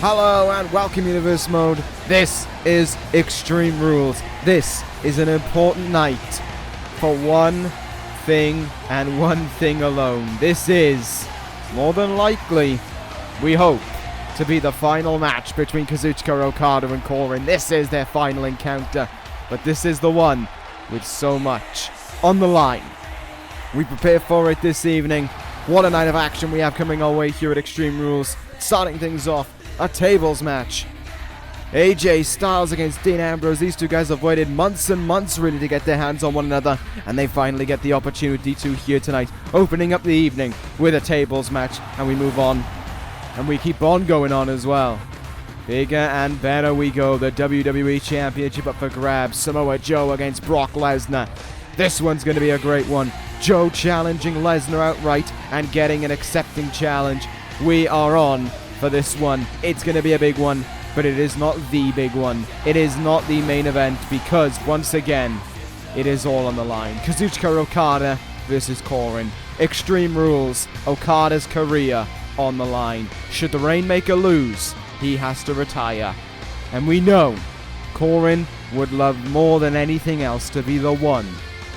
Hello and welcome Universe Mode. This is Extreme Rules. This is an important night for one thing and one thing alone. This is, more than likely, we hope, to be the final match between Kazuchika, Okada and Koren. This is their final encounter, but this is the one with so much on the line. We prepare for it this evening. What a night of action we have coming our way here at Extreme Rules. Starting things off, a tables match. AJ Styles against Dean Ambrose. These two guys have waited months and months really to get their hands on one another, and they finally get the opportunity to here tonight, opening up the evening with a tables match, and we move on, and we keep on going on as well. Bigger and better we go. The WWE Championship up for grabs. Samoa Joe against Brock Lesnar. This one's going to be a great one. Joe challenging Lesnar outright and getting an accepting challenge. We are on for this one. It's going to be a big one, but it is not the big one. It is not the main event because, once again, it is all on the line. Kazuchika Okada versus Koren. Extreme Rules. Okada's career on the line. Should the Rainmaker lose, he has to retire. And we know Koren would love more than anything else to be the one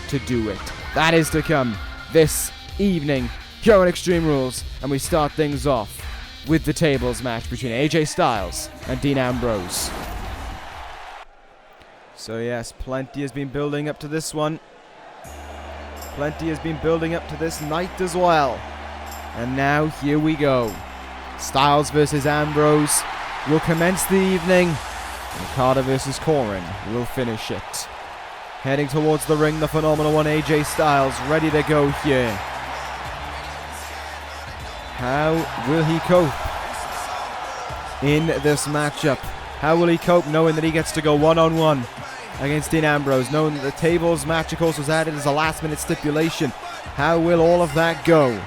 to do it. That is to come this evening here on Extreme Rules, and we start things off with the tables match between AJ Styles and Dean Ambrose. So yes, plenty has been building up to this one. Plenty has been building up to this night as well. And now here we go. Styles versus Ambrose will commence the evening. Okada versus Koren will finish it. Heading towards the ring, the phenomenal one AJ Styles, ready to go here. How will he cope in this matchup? How will he cope knowing that he gets to go one-on-one against Dean Ambrose, knowing that the tables match, of course, was added as a last-minute stipulation? How will all of that go?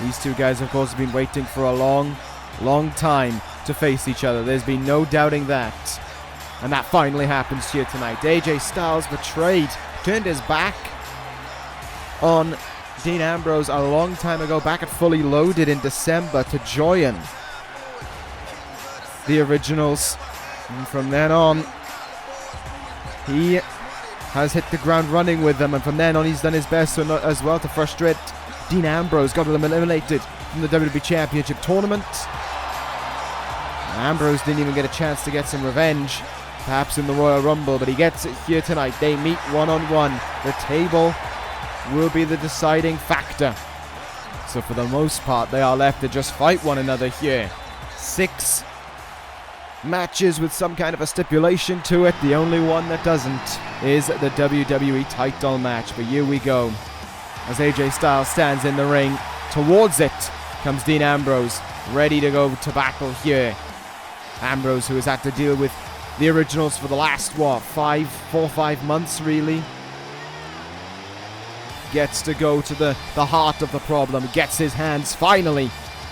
These two guys, of course, have been waiting for a long, long time to face each other. There's been no doubting that. And that finally happens here tonight. AJ Styles betrayed, turned his back on Dean Ambrose a long time ago, back at Fully Loaded in December, to join the Originals. And from then on, he has hit the ground running with them. And from then on, he's done his best as well to frustrate Dean Ambrose. Got him eliminated from the WWE Championship tournament. Ambrose didn't even get a chance to get some revenge, perhaps in the Royal Rumble, but he gets it here tonight. They meet one-on-one. The table will be the deciding factor. So for the most part, they are left to just fight one another here. 6 matches with some kind of a stipulation to it. The only one that doesn't is the WWE title match. But here we go. As AJ Styles stands in the ring, towards it comes Dean Ambrose, ready to go to battle here. Ambrose, who has had to deal with the Originals for the last, 4 or 5 months, really, gets to go to the heart of the problem, gets his hands finally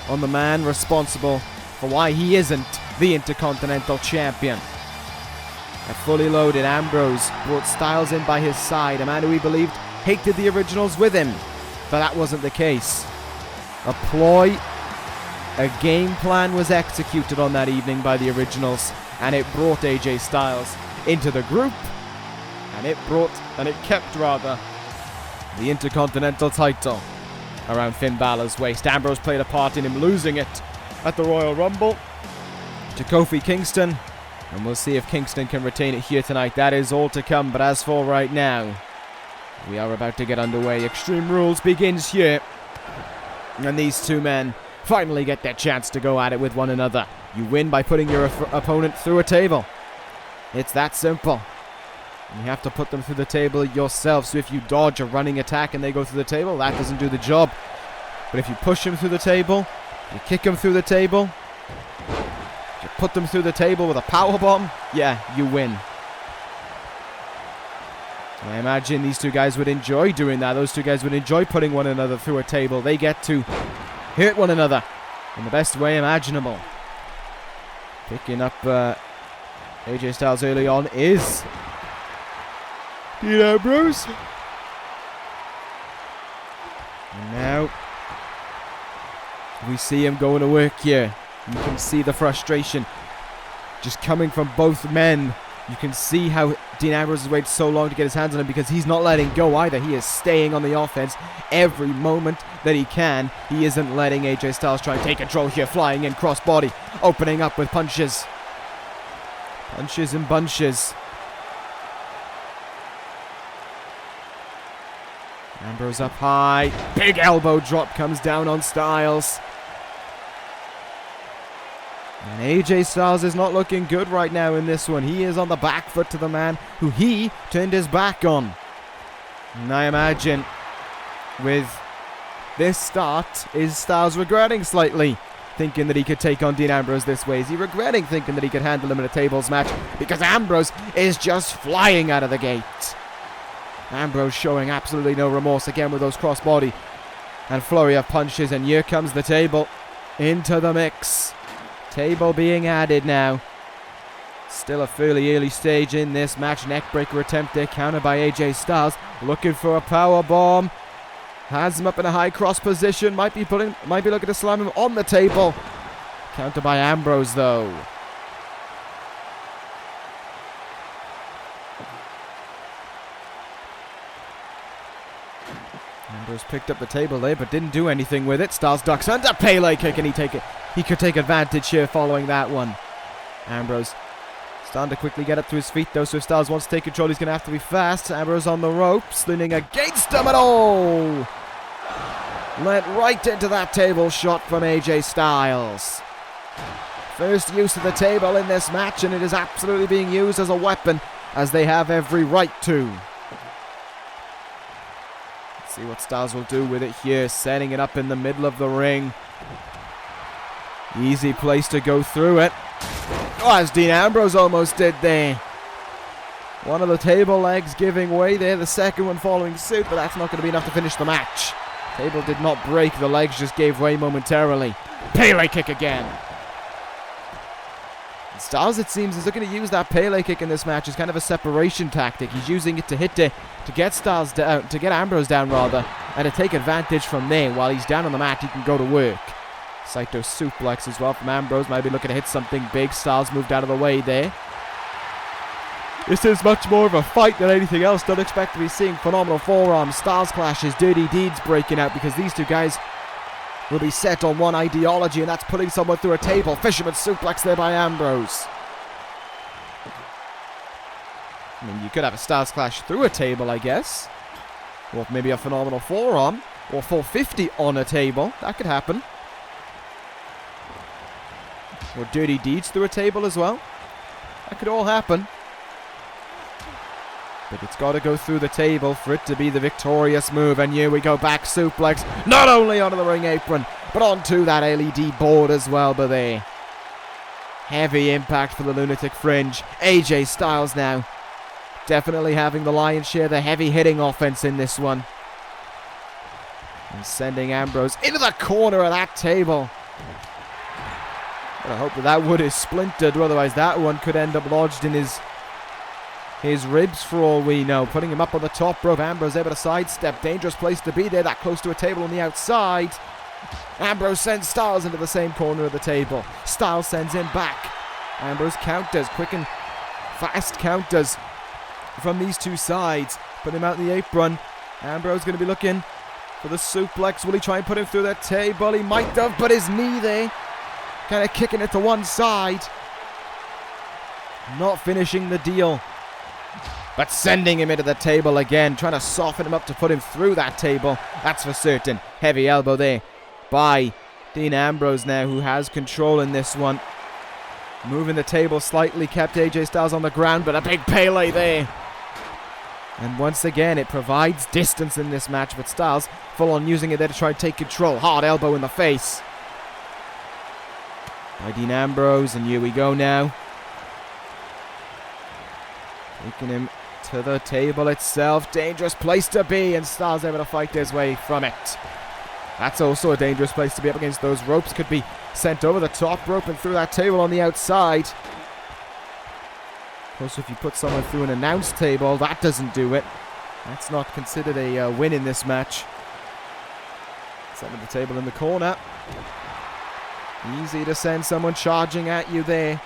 on the man responsible for why he isn't the Intercontinental Champion. At Fully Loaded, Ambrose brought Styles in by his side, a man who he believed hated the Originals with him, but that wasn't the case. A ploy, a game plan was executed on that evening by the Originals, and it brought AJ Styles into the group, and it kept the Intercontinental title around Finn Bálor's waist. Ambrose played a part in him losing it at the Royal Rumble to Kofi Kingston, and we'll see if Kingston can retain it here tonight. That is all to come, but as for right now, we are about to get underway. Extreme Rules begins here, and these two men finally get their chance to go at it with one another. You win by putting your opponent through a table. It's that simple. You have to put them through the table yourself, so if you dodge a running attack and they go through the table, that doesn't do the job. But if you push them through the table, you kick them through the table, you put them through the table with a powerbomb, yeah, you win. I imagine these two guys would enjoy doing that. Those two guys would enjoy putting one another through a table. They get to hurt one another in the best way imaginable. Picking up AJ Styles early on is Dean Ambrose. And now we see him going to work here. You can see the frustration just coming from both men. You can see how Dean Ambrose has waited so long to get his hands on him because he's not letting go either. He is staying on the offense every moment that he can. He isn't letting AJ Styles try and take control here. Flying in crossbody, opening up with punches. Punches and bunches. Ambrose up high. Big elbow drop comes down on Styles. And AJ Styles is not looking good right now in this one. He is on the back foot to the man who he turned his back on. And I imagine with this start, is Styles regretting slightly thinking that he could take on Dean Ambrose this way? Is he regretting thinking that he could handle him in a tables match? Because Ambrose is just flying out of the gate. Ambrose showing absolutely no remorse again with those crossbody and flurry of punches. And here comes the table into the mix. Table being added now. Still a fairly early stage in this match. Neckbreaker attempt there, countered by AJ Styles. Looking for a power bomb. Has him up in a high cross position. Might be looking to slam him on the table. Counter by Ambrose though. Ambrose picked up the table there, but didn't do anything with it. Styles ducks under Pele kick, and he could take advantage here following that one. Ambrose starting to quickly get up to his feet though, so if Styles wants to take control, he's going to have to be fast. Ambrose on the ropes, leaning against him at all. Led right into that table shot from AJ Styles. First use of the table in this match, and it is absolutely being used as a weapon, as they have every right to. Let's see what Styles will do with it here, setting it up in the middle of the ring. Easy place to go through it. Oh, as Dean Ambrose almost did there. One of the table legs giving way there, the second one following suit, but that's not going to be enough to finish the match. Table did not break, the legs just gave way momentarily. Pele kick again. Styles, it seems, is looking to use that Pele kick in this match as kind of a separation tactic. He's using it to hit to get Styles down, to get Ambrose down rather, and to take advantage from there. While he's down on the mat, he can go to work. Saito suplex as well from Ambrose. Might be looking to hit something big. Styles moved out of the way there. This is much more of a fight than anything else. Don't expect to be seeing phenomenal forearms, Styles clashes, dirty deeds breaking out, because these two guys will be set on one ideology, and that's putting someone through a table. Fisherman suplex there by Ambrose. I mean, you could have a Styles clash through a table, I guess. Or maybe a phenomenal forearm. Or 450 on a table. That could happen. Or dirty deeds through a table as well. That could all happen. But it's got to go through the table for it to be the victorious move. And here we go, back suplex. Not only onto the ring apron, but onto that LED board as well. But there. Heavy impact for the Lunatic Fringe. AJ Styles now definitely having the lion's share, the heavy hitting offense in this one. And sending Ambrose into the corner of that table. I hope that wood is splintered, otherwise that one could end up lodged in his ribs for all we know. Putting him up on the top rope. Ambrose able to sidestep. Dangerous place to be there, that close to a table on the outside. Ambrose sends Styles into the same corner of the table. Styles sends him back. Ambrose counters, quick and fast counters from these two sides. Put him out in the apron. Ambrose going to be looking for the suplex. Will he try and put him through that table? He might have, but his knee there, kind of kicking it to one side. Not finishing the deal, but sending him into the table again, trying to soften him up to put him through that table. That's for certain. Heavy elbow there by Dean Ambrose now, who has control in this one. Moving the table slightly, kept AJ Styles on the ground, but a big Pele there. And once again, it provides distance in this match, but Styles full on using it there to try and take control. Hard elbow in the face by Dean Ambrose, and here we go now. Taking him to the table itself. Dangerous place to be, and Styles able to fight his way from it. That's also a dangerous place to be up against those ropes. Could be sent over the top rope and through that table on the outside. Of course, if you put someone through an announce table, that doesn't do it. That's not considered a win in this match. Setting the table in the corner. Easy to send someone charging at you there.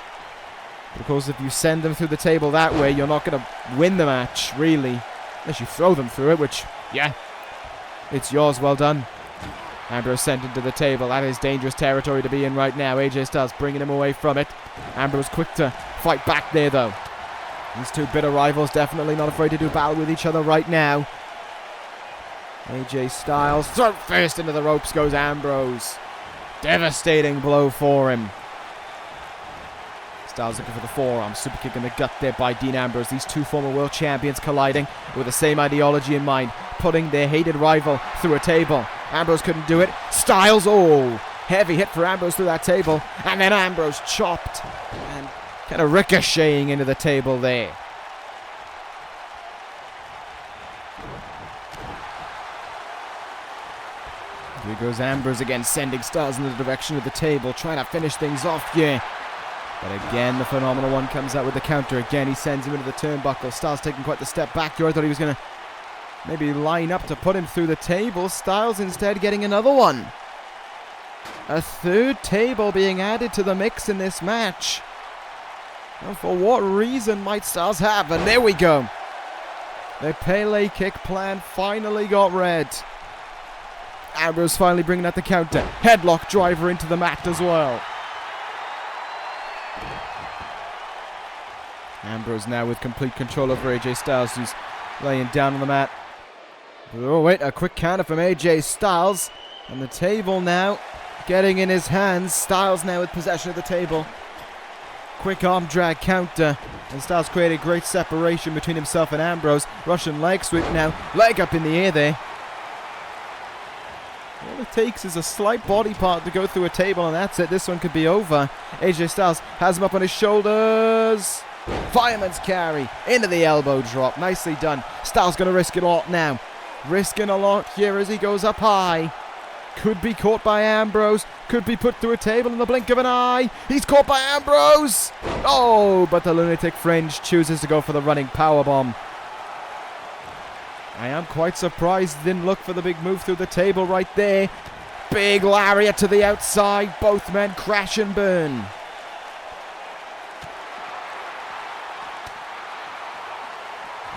But of course, if you send them through the table that way, you're not going to win the match, really. Unless you throw them through it, which, yeah, it's yours. Well done. Ambrose sent into the table. That is dangerous territory to be in right now. AJ Styles bringing him away from it. Ambrose quick to fight back there, though. These two bitter rivals definitely not afraid to do battle with each other right now. AJ Styles, throat first into the ropes goes Ambrose. Devastating blow for him. Styles looking for the forearm. Super kick in the gut there by Dean Ambrose. These two former world champions colliding with the same ideology in mind. Putting their hated rival through a table. Ambrose couldn't do it. Styles, oh, heavy hit for Ambrose through that table. And then Ambrose chopped and kind of ricocheting into the table there. Here goes Ambrose again, sending Styles in the direction of the table, trying to finish things off here. But again, the phenomenal one comes out with the counter. Again, he sends him into the turnbuckle. Styles taking quite the step back here. I thought he was going to maybe line up to put him through the table. Styles instead getting another one. A third table being added to the mix in this match. And for what reason might Styles have? And there we go. The Pele kick plan finally got read. Ambrose finally bringing out the counter. Headlock driver into the mat as well. Ambrose now with complete control over AJ Styles, who's laying down on the mat. Oh wait, a quick counter from AJ Styles. And the table now getting in his hands. Styles now with possession of the table. Quick arm drag counter. And Styles created great separation between himself and Ambrose. Russian leg sweep now. Leg up in the air there. All it takes is a slight body part to go through a table, and that's it. This one could be over. AJ Styles has him up on his shoulders. Fireman's carry into the elbow drop. Nicely done. Styles going to risk it a lot now. Risking a lot here as he goes up high. Could be caught by Ambrose. Could be put through a table in the blink of an eye. He's caught by Ambrose. Oh, but the lunatic fringe chooses to go for the running powerbomb. I am quite surprised he didn't look for the big move through the table right there. Big lariat to the outside. Both men crash and burn.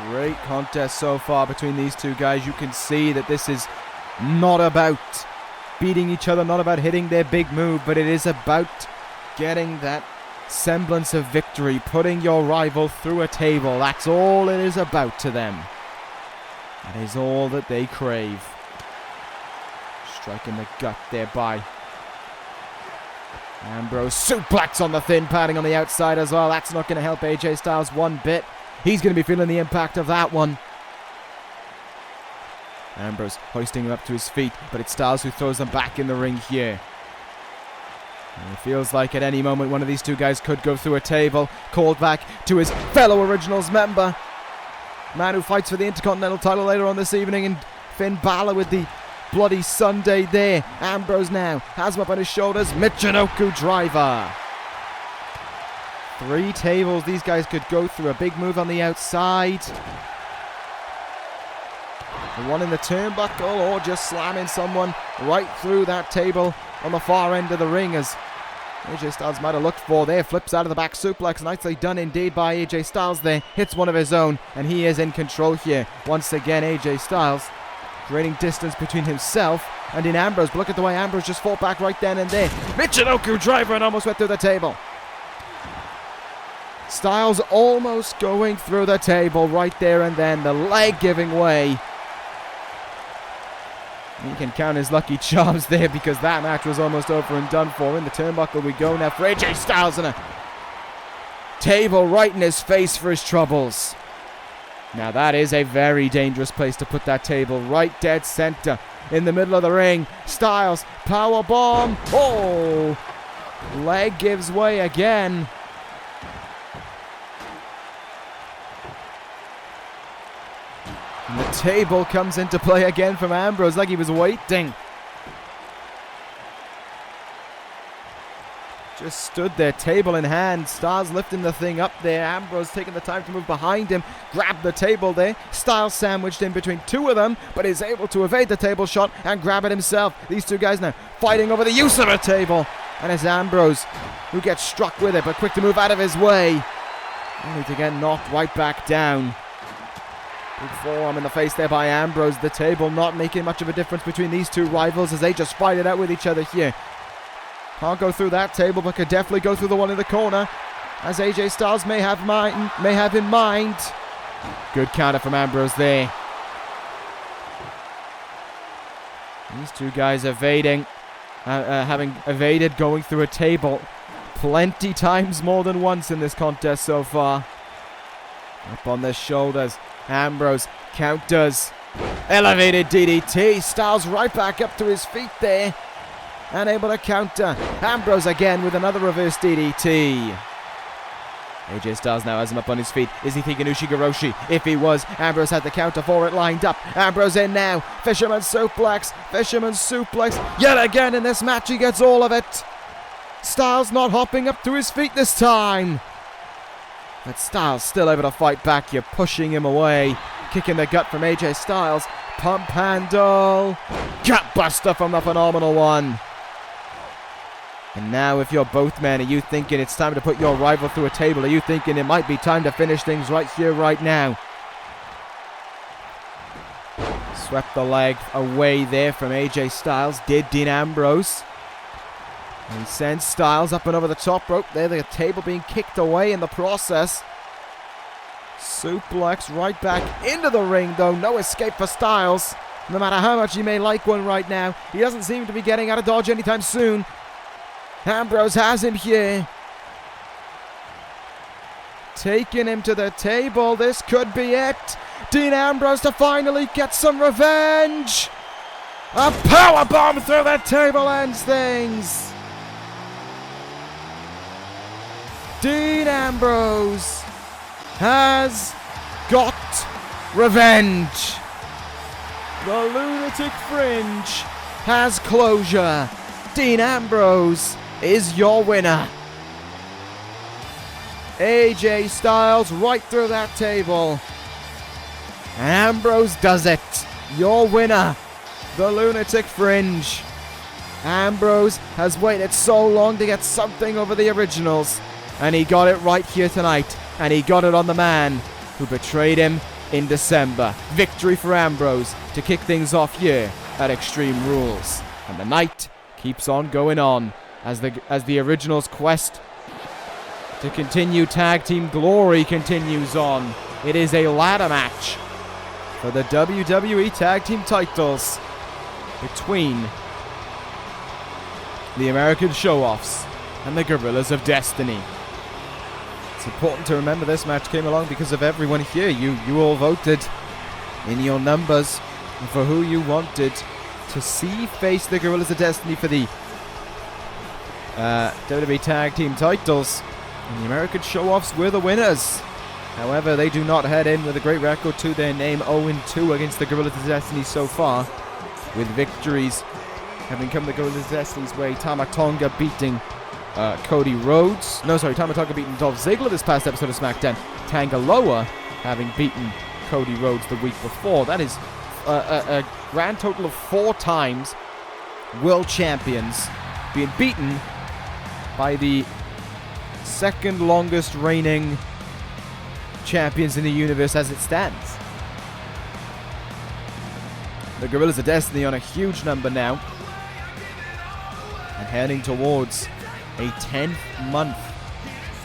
Great contest so far between these two guys. You can see that this is not about beating each other, not about hitting their big move, but it is about getting that semblance of victory, putting your rival through a table. That's all it is about to them. That is all that they crave. Striking the gut there by Ambrose. Suplex on the thin padding on the outside as well. That's not going to help AJ Styles one bit. He's going to be feeling the impact of that one. Ambrose hoisting him up to his feet, but it's Styles who throws them back in the ring here. And it feels like at any moment one of these two guys could go through a table. Called back to his fellow Originals member. Man who fights for the Intercontinental title later on this evening, and Finn Bálor with the Bloody Sunday there. Ambrose now has him up on his shoulders. Michinoku driver. 3 tables these guys could go through. A big move on the outside. The one in the turnbuckle, or just slamming someone right through that table on the far end of the ring, as AJ Styles might have looked for there. Flips out of the back suplex. Nicely done indeed by AJ Styles there. Hits one of his own, and he is in control here. Once again, AJ Styles creating distance between himself and in Ambrose. But look at the way Ambrose just fought back right then and there. Michinoku driver and almost went through the table. Styles almost going through the table right there and then. The leg giving way. He can count his lucky charms there, because that match was almost over and done for. In the turnbuckle we go now for AJ Styles, and a table right in his face for his troubles. Now that is a very dangerous place to put that table, right dead center in the middle of the ring. Styles, power bomb. Oh, leg gives way again. And the table comes into play again from Ambrose, like he was waiting. Just stood there, table in hand. Styles lifting the thing up there. Ambrose taking the time to move behind him. Grabbed the table there. Styles sandwiched in between 2 of them, but is able to evade the table shot and grab it himself. These two guys now fighting over the use of a table. And it's Ambrose who gets struck with it, but quick to move out of his way. Only to get knocked right back down. Big forearm in the face there by Ambrose. The table not making much of a difference between these two rivals as they just fight it out with each other here. Can't go through that table, but could definitely go through the one in the corner, as AJ Styles may have in mind. Good counter from Ambrose there. These two guys evading, having evaded going through a table plenty times more than once in this contest so far. Up on their shoulders, Ambrose counters. Elevated DDT. Styles right back up to his feet there, and able to counter. Ambrose again with another reverse DDT. AJ Styles now has him up on his feet. Is he thinking Ushigoroshi? If he was, Ambrose had the counter for it lined up. Ambrose in now. Fisherman suplex. Fisherman suplex. Yet again in this match, he gets all of it. Styles not hopping up to his feet this time. But Styles still able to fight back. You're pushing him away. Kicking the gut from AJ Styles. Pump handle. Gut buster from the Phenomenal One. And now if you're both men, are you thinking it's time to put your rival through a table? Are you thinking it might be time to finish things right here, right now? Swept the leg away there from AJ Styles. Did Dean Ambrose. And he sends Styles up and over the top rope. There, the table being kicked away in the process. Suplex right back into the ring, though. No escape for Styles. No matter how much he may like one right now, he doesn't seem to be getting out of dodge anytime soon. Ambrose has him here. Taking him to the table. This could be it. Dean Ambrose to finally get some revenge. A powerbomb through the table ends things. Dean Ambrose has got revenge. The Lunatic Fringe has closure. Dean Ambrose is your winner. AJ Styles right through that table. And Ambrose does it. Your winner, the Lunatic Fringe. Ambrose has waited so long to get something over the originals, and he got it right here tonight, and he got it on the man who betrayed him in December. Victory for Ambrose to kick things off here at Extreme Rules. And the night keeps on going on as the originals' quest to continue tag team glory continues on. It is a ladder match for the WWE Tag Team titles between the American Showoffs and the Gorillas of Destiny. It's important to remember this match came along because of everyone here. You all voted in your numbers for who you wanted to see face the Gorillas of Destiny for the WWE Tag Team titles. And the American Showoffs were the winners. However, they do not head in with a great record to their name, 0-2 against the Gorillas of Destiny so far, with victories having come the Gorillas of Destiny's way. Tama Tonga beating Cody Rhodes. No, sorry, Tama Tonga beating Dolph Ziggler this past episode of SmackDown. Tangaloa having beaten Cody Rhodes the week before. That is a grand total of 4 times world champions being beaten by the second longest reigning champions in the universe as it stands. The Gorillas of Destiny on a huge number now, and heading towards a 10th month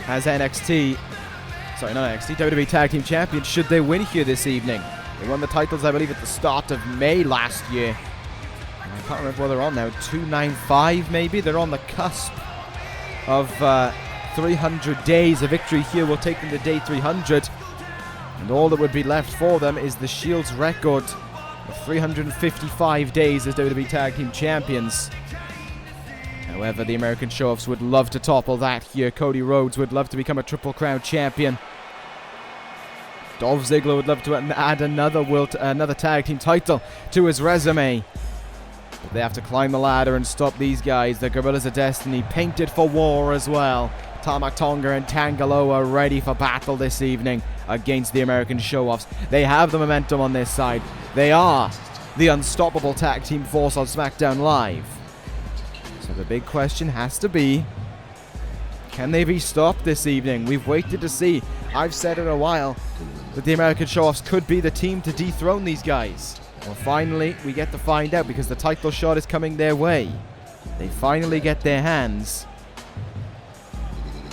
as WWE Tag Team Champions should they win here this evening. They won the titles, I believe, at the start of May last year. And I can't remember what they're on now, 295 maybe? They're on the cusp of 300 days. A victory here will take them to day 300. And all that would be left for them is the Shield's record of 355 days as WWE Tag Team Champions. However, the American Showoffs would love to topple that here. Cody Rhodes would love to become a Triple Crown champion. Dolph Ziggler would love to add another tag team title to his resume. But they have to climb the ladder and stop these guys. The Gorillas of Destiny painted for war as well. Tama Tonga and Tangaloa ready for battle this evening against the American Showoffs. They have the momentum on their side. They are the unstoppable tag team force on SmackDown Live. So the big question has to be, can they be stopped this evening? We've waited to see. I've said it a while that the American Showoffs could be the team to dethrone these guys. Well, finally, we get to find out because the title shot is coming their way. They finally get their hands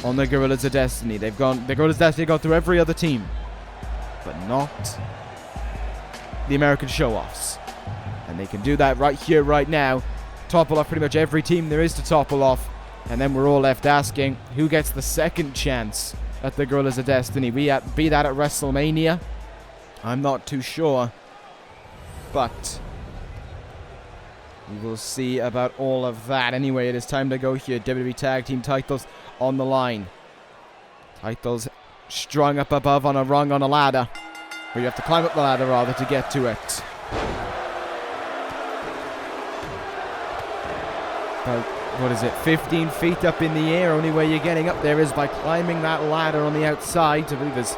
on the Gorillas of Destiny. The Gorillas of Destiny go through every other team, but not the American Showoffs. And they can do that right here, right now. Topple off pretty much every team there is to topple off. And then we're all left asking, who gets the second chance at the Gorillas of Destiny? Be that at WrestleMania? I'm not too sure. But we will see about all of that. Anyway, it is time to go here. WWE Tag Team titles on the line. Titles strung up above on a rung on a ladder. Or you have to climb up the ladder, rather, to get to it. About, 15 feet up in the air. Only way you're getting up there is by climbing that ladder on the outside. I believe there's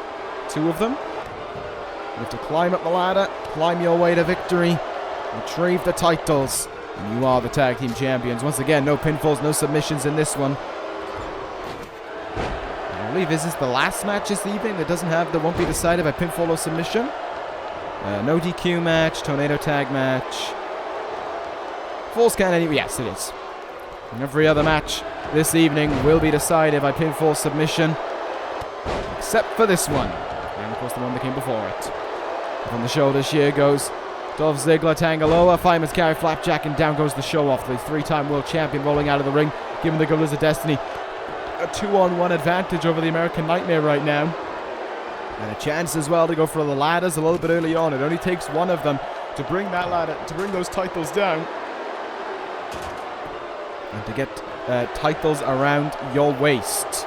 2 of them. You have to climb up the ladder, climb your way to victory, retrieve the titles, and you are the Tag Team Champions. Once again, no pinfalls, no submissions in this one. I believe this is the last match this evening that won't be decided by pinfall or submission. No DQ match, tornado tag match. Full scan anyway. Yes, it is. And every other match this evening will be decided by pinfall submission, except for this one, and of course the one that came before it. On the shoulders here goes Dolph Ziggler, Tangaloa, fireman's carry, flapjack, and down goes the Showoff, the 3-time world champion, rolling out of the ring, giving the Gorillas of Destiny a 2-on-1 advantage over the American Nightmare right now. And a chance as well to go for the ladders a little bit early on. It only takes one of them to bring that ladder, to bring those titles down. And to get titles around your waist.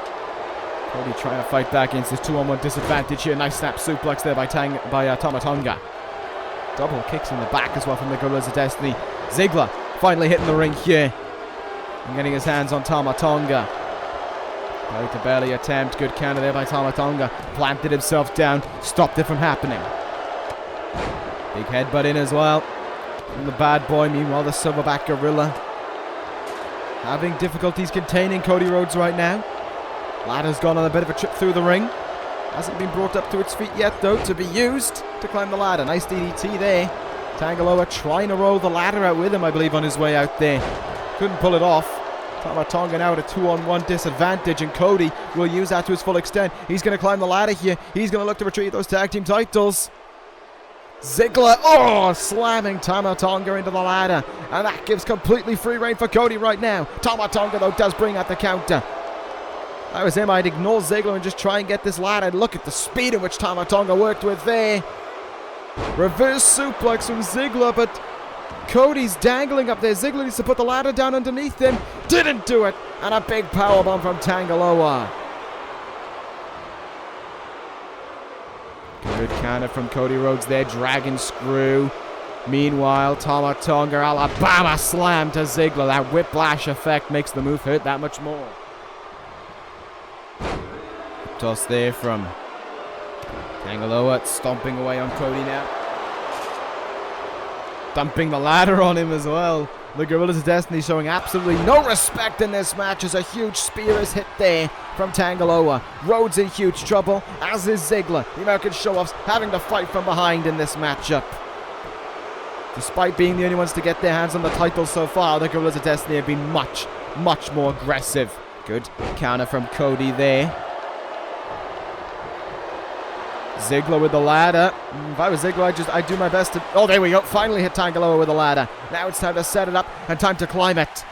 Cody trying to fight back against this 2-on-1 disadvantage here. Nice snap suplex there by Tama Tonga. Double kicks in the back as well from the Gorillas of Destiny. Ziggler finally hitting the ring here and getting his hands on Tama Tonga. Belly to belly attempt. Good counter there by Tama Tonga. Planted himself down. Stopped it from happening. Big headbutt in as well from the bad boy. Meanwhile, the silverback Gorilla having difficulties containing Cody Rhodes right now. Ladder's gone on a bit of a trip through the ring. Hasn't been brought up to its feet yet, though, to be used to climb the ladder. Nice DDT there. Tangaloa trying to roll the ladder out with him, I believe, on his way out there. Couldn't pull it off. Tama Tonga now at a 2-on-1 disadvantage, and Cody will use that to his full extent. He's going to climb the ladder here. He's going to look to retrieve those tag team titles. Ziggler, slamming Tama Tonga into the ladder. And that gives completely free reign for Cody right now. Tama Tonga, though, does bring out the counter. That was him. I'd ignore Ziggler and just try and get this ladder. Look at the speed in which Tama Tonga worked with there. Reverse suplex from Ziggler, but Cody's dangling up there. Ziggler needs to put the ladder down underneath him. Didn't do it. And a big powerbomb from Tangaloa. Good counter from Cody Rhodes there. Dragon screw. Meanwhile, Tama Tonga, Alabama slam to Ziggler. That whiplash effect makes the move hurt that much more. Toss there from Tangaloa, stomping away on Cody now. Dumping the ladder on him as well. The Gorillas of Destiny showing absolutely no respect in this match as a huge spear is hit there from Tangaloa. Rhodes in huge trouble, as is Ziggler. The American Showoffs having to fight from behind in this matchup. Despite being the only ones to get their hands on the title so far, the Gorillas of Destiny have been much, much more aggressive. Good counter from Cody there. Ziggler with the ladder. If I was Ziggler, I'd do my best to... Oh, there we go. Finally hit Tangaloa with the ladder. Now it's time to set it up and time to climb it.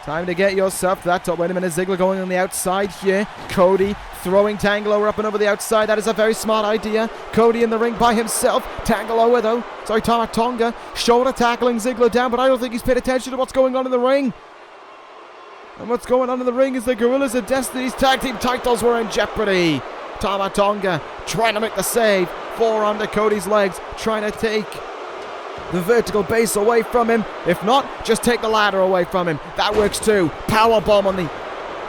Time to get yourself to that top. Wait a minute. Ziggler going on the outside here. Cody throwing Tangaloa up and over the outside. That is a very smart idea. Cody in the ring by himself. Tangaloa, though. Sorry, Tama Tonga. Shoulder tackling Ziggler down, but I don't think he's paid attention to what's going on in the ring. And what's going on in the ring is the Gorillas of Destiny's tag team titles were in jeopardy. Tama Tonga trying to make the save. Forearm to Cody's legs. Trying to take the vertical base away from him. If not, just take the ladder away from him. That works too. Powerbomb on the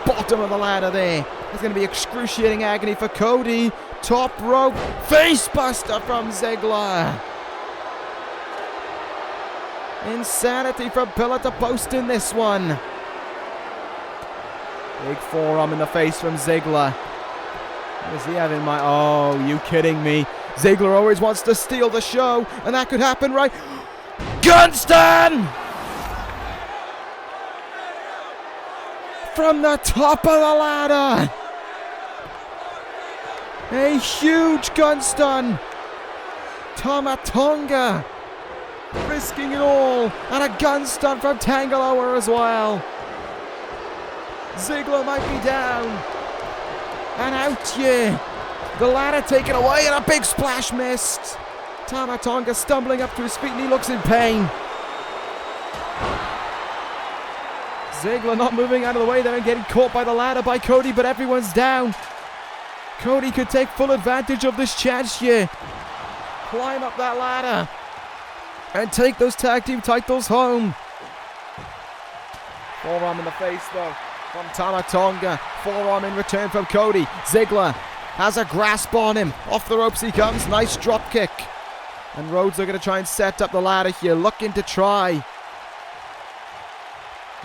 bottom of the ladder there. It's going to be excruciating agony for Cody. Top rope. Facebuster from Ziggler. Insanity from pillar to post in this one. Big forearm in the face from Ziggler. What does he have in mind? Oh, you kidding me? Ziggler always wants to steal the show, and that could happen right. Kingston! From the top of the ladder. A huge Kingston. Tama-Tonga risking it all, and a gun stun from Tangaloa as well. Ziggler might be down and out here. The ladder taken away and a big splash missed. Tama-Tonga stumbling up to his feet and he looks in pain. Ziggler not moving out of the way there and getting caught by the ladder by Cody, but everyone's down. Cody could take full advantage of this chance here. Climb up that ladder and take those tag team titles home. Forearm in the face though from Tama-Tonga. Forearm in return from Cody. Ziggler has a grasp on him. Off the ropes he comes. Nice drop kick. And Rhodes are going to try and set up the ladder here. Looking to try.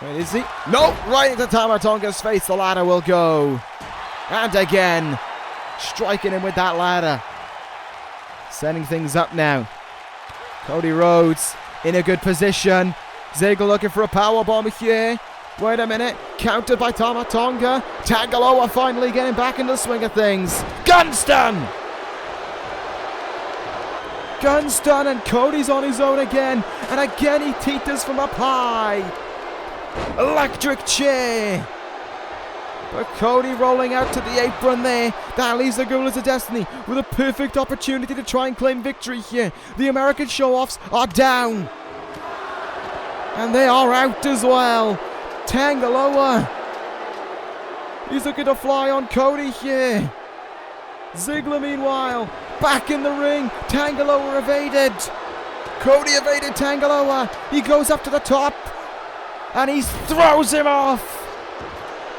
Wait, is he? No! Right into Tama-Tonga's face. The ladder will go. And again. Striking him with that ladder. Setting things up now. Cody Rhodes in a good position. Ziggler looking for a powerbomb here. Wait a minute. Countered by Tama-Tonga. Tangaloa finally getting back in the swing of things. Gun stun! Gun stun, and Cody's on his own again. And again he teeters from up high. Electric chair. But Cody rolling out to the apron there. That leaves the Gorillas of Destiny with a perfect opportunity to try and claim victory here. The American Showoffs are down. And they are out as well. Tangaloa. He's looking to fly on Cody here. Ziggler meanwhile back in the ring. Tangaloa evaded. Cody evaded Tangaloa. He goes up to the top. And he throws him off.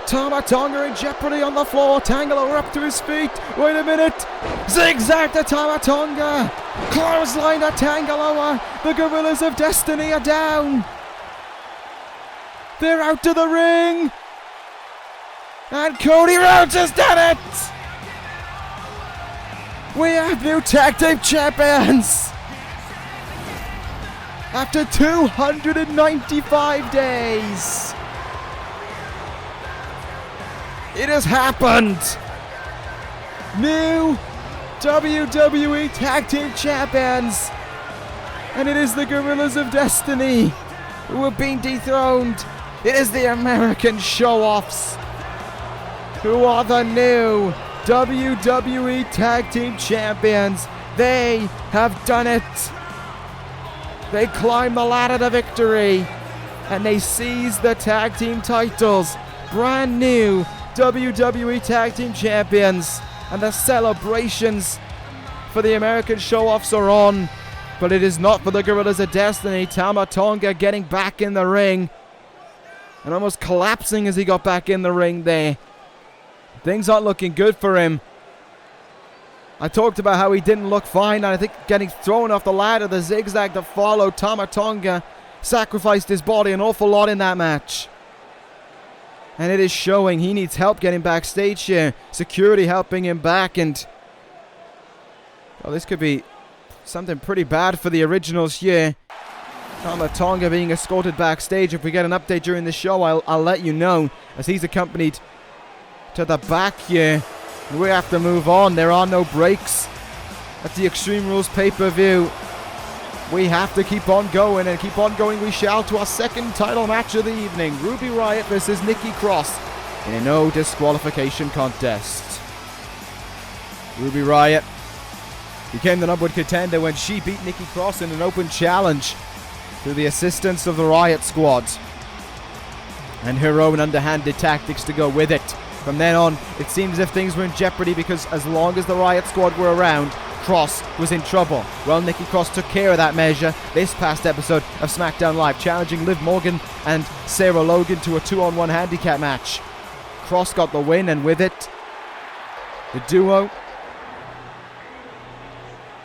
Tama-Tonga in jeopardy on the floor. Tangaloa up to his feet. Wait a minute. Zigzag to Tama-Tonga. Clothesline to Tangaloa. The Gorillas of Destiny are down. They're out to the ring. And Cody Rhodes has done it. We have new tag team champions. After 295 days. It has happened. New WWE Tag Team Champions. And it is the Gorillas of Destiny who have been dethroned. It is the American Showoffs who are the new WWE Tag Team Champions. They have done it. They climb the ladder to victory. And they seize the tag team titles. Brand new WWE Tag Team Champions. And the celebrations for the American Showoffs are on. But it is not for the Gorillas of Destiny. Tama-Tonga getting back in the ring. And almost collapsing as he got back in the ring there. Things aren't looking good for him. I talked about how he didn't look fine. And I think getting thrown off the ladder, the zigzag that followed, Tama-Tonga sacrificed his body an awful lot in that match. And it is showing. He needs help getting backstage here. Security helping him back. And well, this could be something pretty bad for the originals here. Tama-Tonga being escorted backstage. If we get an update during the show, I'll let you know, as he's accompanied to the back here. We have to move on. There are no breaks at the Extreme Rules pay-per-view. We have to keep on going, and keep on going we shall, to our second title match of the evening. Ruby Riott versus Nikki Cross in a no disqualification contest. Ruby Riott became the number one contender when she beat Nikki Cross in an open challenge through the assistance of the Riott Squad and her own underhanded tactics to go with it. From then on, it seemed as if things were in jeopardy, because as long as the Riott Squad were around, Cross was in trouble. Well, Nikki Cross took care of that measure this past episode of SmackDown Live, challenging Liv Morgan and Sarah Logan to a 2-on-1 handicap match. Cross got the win, and with it, the duo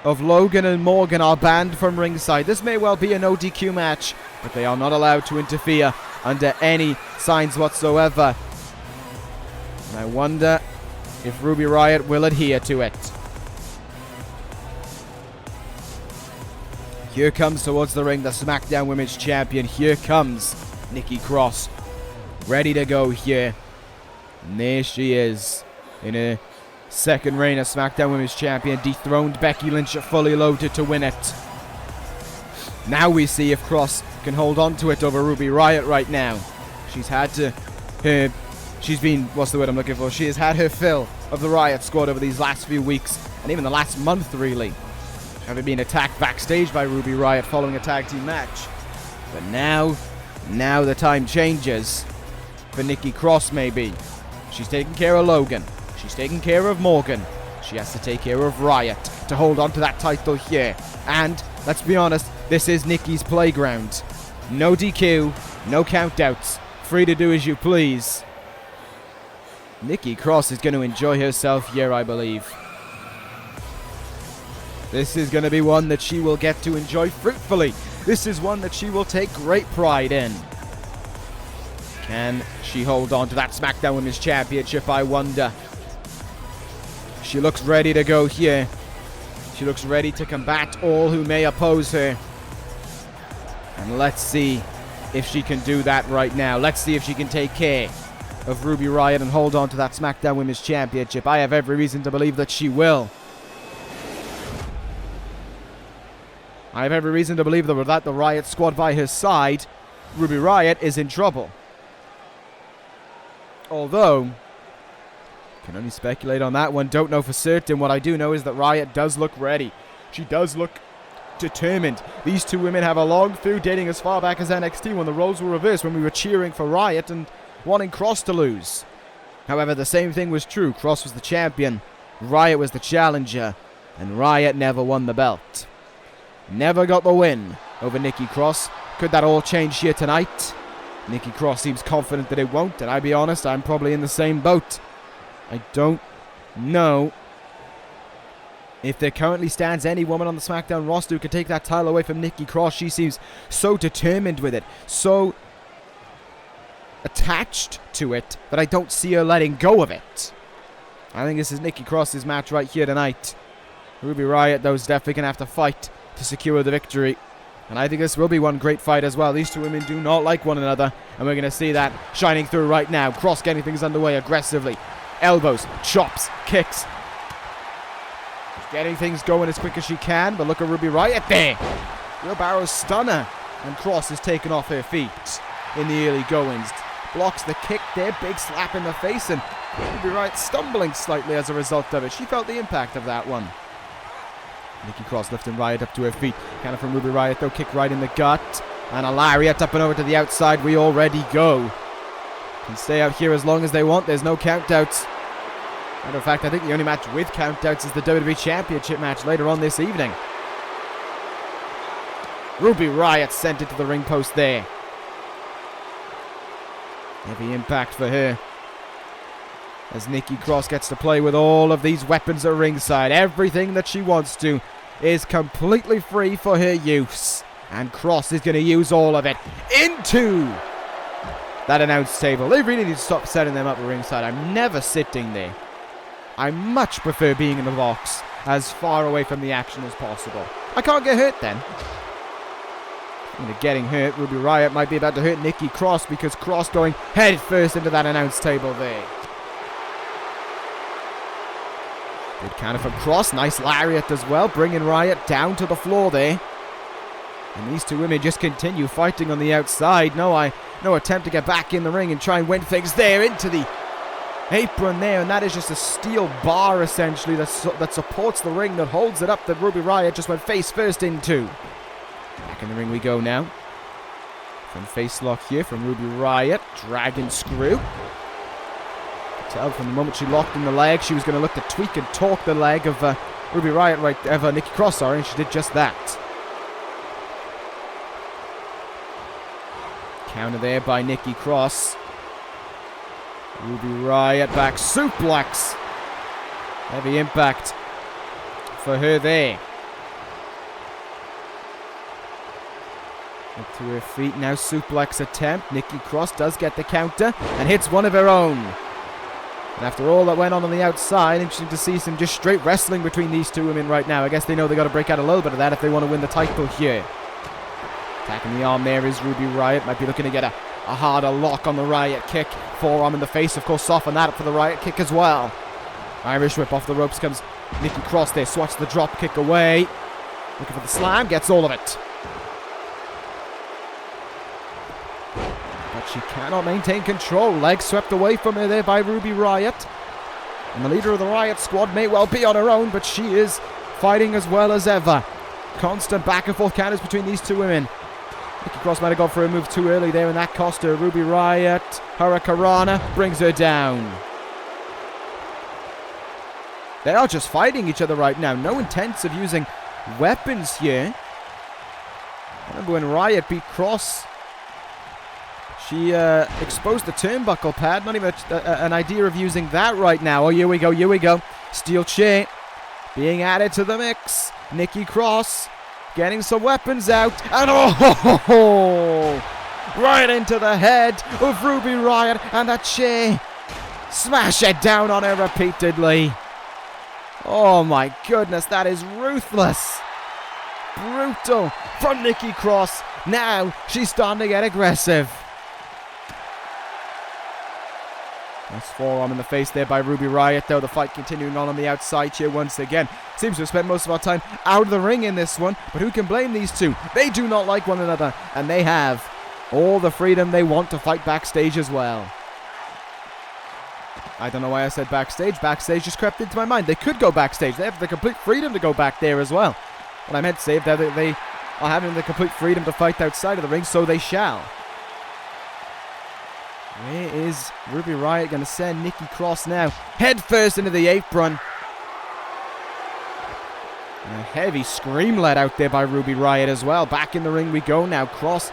of Logan and Morgan are banned from ringside. This may well be a no DQ match, but they are not allowed to interfere under any signs whatsoever. And I wonder if Ruby Riott will adhere to it. Here comes towards the ring the SmackDown Women's Champion. Here comes Nikki Cross. Ready to go here. And there she is. In her second reign as SmackDown Women's Champion. Dethroned Becky Lynch, fully loaded to win it. Now we see if Cross can hold on to it over Ruby Riott right now. She's had to... she's been... what's the word I'm looking for? She has had her fill of the Riott squad over these last few weeks. And even the last month, really. Having been attacked backstage by Ruby Riott following a tag team match. But now the time changes for Nikki Cross, maybe. She's taking care of Logan. She's taking care of Morgan. She has to take care of Riott to hold on to that title here. And, let's be honest, this is Nikki's playground. No DQ, no countouts. Free to do as you please. Nikki Cross is going to enjoy herself here, I believe. This is going to be one that she will get to enjoy fruitfully. This is one that she will take great pride in. Can she hold on to that SmackDown Women's Championship, I wonder? She looks ready to go here. She looks ready to combat all who may oppose her. And let's see if she can do that right now. Let's see if she can take care of Ruby Riott and hold on to that SmackDown Women's Championship. I have every reason to believe that she will. I have every reason to believe that without the Riott squad by her side, Ruby Riott is in trouble. Although, can only speculate on that one, don't know for certain. What I do know is that Riott does look ready. She does look determined. These two women have a long feud dating as far back as NXT when the roles were reversed, when we were cheering for Riott and wanting Cross to lose. However, the same thing was true. Cross was the champion, Riott was the challenger, and Riott never won the belt. Never got the win over Nikki Cross. Could that all change here tonight? Nikki Cross seems confident that it won't, and I'll be honest, I'm probably in the same boat. I don't know if there currently stands any woman on the SmackDown roster who could take that title away from Nikki Cross. She seems so determined with it, so attached to it, that I don't see her letting go of it. I think this is Nikki Cross's match right here tonight. Ruby Riott, though, is definitely going to have to fight to secure the victory. And I think this will be one great fight as well. These two women do not like one another, and we're going to see that shining through right now. Cross getting things underway aggressively. Elbows, chops, kicks. She's getting things going as quick as she can, but look at Ruby Riott there. Wheelbarrow stunner. And Cross is taken off her feet in the early goings. Blocks the kick there, big slap in the face, and Ruby Riott stumbling slightly as a result of it. She felt the impact of that one. Nikki Cross lifting Riott up to her feet. Counter from Ruby Riott, though, kick right in the gut. And a lariat up and over to the outside. We already go. Can stay out here as long as they want. There's no countouts. Matter of fact, I think the only match with countouts is the WWE Championship match later on this evening. Ruby Riott sent it to the ring post there. Heavy impact for her, as Nikki Cross gets to play with all of these weapons at ringside. Everything that she wants to is completely free for her use. And Cross is going to use all of it into that announce table. They really need to stop setting them up at ringside. I'm never sitting there. I much prefer being in the box as far away from the action as possible. I can't get hurt then. Getting hurt, Ruby Riott might be about to hurt Nikki Cross, because Cross going head first into that announce table there. Good counter from Cross. Nice lariat as well, bringing Riott down to the floor there. And these two women just continue fighting on the outside. No attempt to get back in the ring and try and win things there into the apron there. And that is just a steel bar, essentially, that supports the ring, that holds it up, that Ruby Riott just went face first into. Back in the ring we go now. From face lock here from Ruby Riott. Dragon screw. Tell from the moment she locked in the leg, she was going to look to tweak and torque the leg of Ruby Riott, of Nikki Cross, sorry, and she did just that. Counter there by Nikki Cross. Ruby Riott back suplex. Heavy impact for her there. Up to her feet now, suplex attempt. Nikki Cross does get the counter and hits one of her own. And after all that went on the outside, interesting to see some just straight wrestling between these two women right now. I guess they know they got to break out a little bit of that if they want to win the title here. Attacking the arm there is Ruby Riott. Might be looking to get a harder lock on the Riott kick. Forearm in the face, of course, soften that up for the Riott kick as well. Irish whip off the ropes comes Nikki Cross there. Swats the drop kick away. Looking for the slam, gets all of it. But she cannot maintain control. Legs swept away from her there by Ruby Riott. And the leader of the Riott squad may well be on her own, but she is fighting as well as ever. Constant back and forth counters between these two women. Nikki Cross might have gone for a move too early there, and that cost her. Ruby Riott, Hurricanrana, brings her down. They are just fighting each other right now. No intents of using weapons here. I remember when Riott beat Cross, she exposed the turnbuckle pad. Not even an idea of using that right now. Oh, here we go, here we go. Steel chair being added to the mix. Nikki Cross getting some weapons out. And right into the head of Ruby Riott. And that chair. Smash it down on her repeatedly. Oh my goodness, that is ruthless. Brutal from Nikki Cross. Now she's starting to get aggressive. Nice forearm in the face there by Ruby Riott, though. The fight continuing on the outside here once again. Seems to have spent most of our time out of the ring in this one, but who can blame these two? They do not like one another, and they have all the freedom they want to fight backstage as well. I don't know why I said backstage. Backstage just crept into my mind. They could go backstage. They have the complete freedom to go back there as well. What I meant to say is that they are having the complete freedom to fight outside of the ring, so they shall. Where is Ruby Riott going to send Nikki Cross now? Head first into the apron. And a heavy scream let out there by Ruby Riott as well. Back in the ring we go now. Cross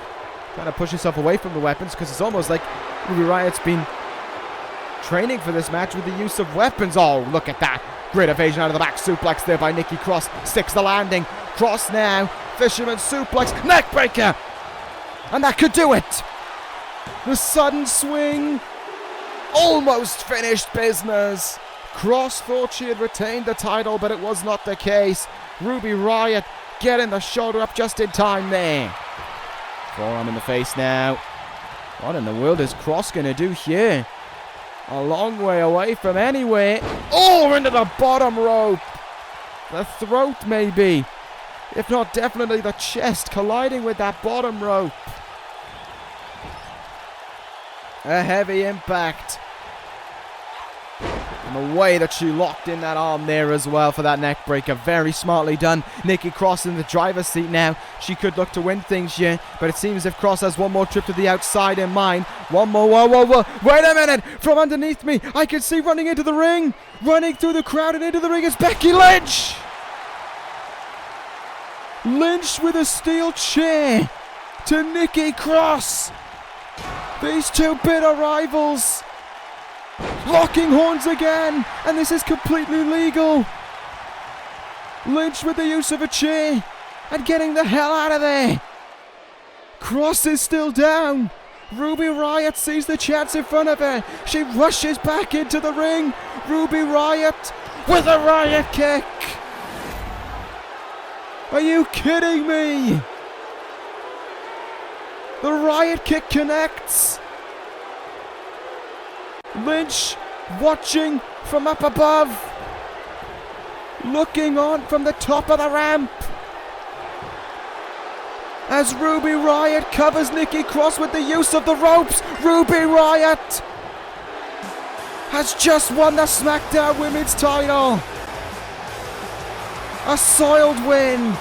trying to push herself away from the weapons, because it's almost like Ruby Riott's been training for this match with the use of weapons. Oh, look at that. Great evasion out of the back. Suplex there by Nikki Cross. Sticks the landing. Cross now. Fisherman suplex. Neckbreaker. And that could do it. The sudden swing. Almost finished business. Cross thought she had retained the title, but it was not the case. Ruby Riott getting the shoulder up just in time there. Forearm in the face now. What in the world is Cross going to do here? A long way away from anywhere. Oh, into the bottom rope. The throat maybe. If not definitely the chest, colliding with that bottom rope. A heavy impact. And the way that she locked in that arm there as well for that neck breaker. Very smartly done. Nikki Cross in the driver's seat now. She could look to win things here, but it seems as if Cross has one more trip to the outside in mind. One more. Whoa. Wait a minute. From underneath me, I can see running into the ring. Running through the crowd and into the ring is Becky Lynch. Lynch with a steel chair to Nikki Cross. These two bitter rivals locking horns again, and this is completely legal. Lynch with the use of a chair and getting the hell out of there. Cross is still down. Ruby Riott sees the chance in front of her. She rushes back into the ring. Ruby Riott with a Riott kick. Are you kidding me? The Riott kick connects. Lynch watching from up above. Looking on from the top of the ramp. As Ruby Riott covers Nikki Cross with the use of the ropes. Ruby Riott has just won the SmackDown Women's title. A soiled win.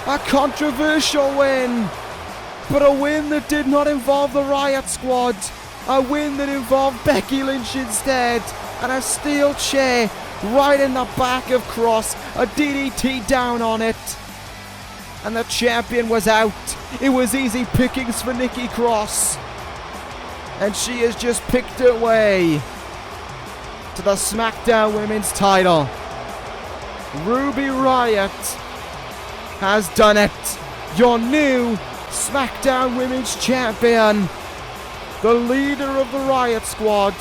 A controversial win. But a win that did not involve the Riott squad. A win that involved Becky Lynch instead. And a steel chair right in the back of Cross. A DDT down on it. And the champion was out. It was easy pickings for Nikki Cross. And she has just picked her way to the SmackDown Women's title. Ruby Riott has done it. Your new SmackDown Women's Champion, the leader of the Riott Squad,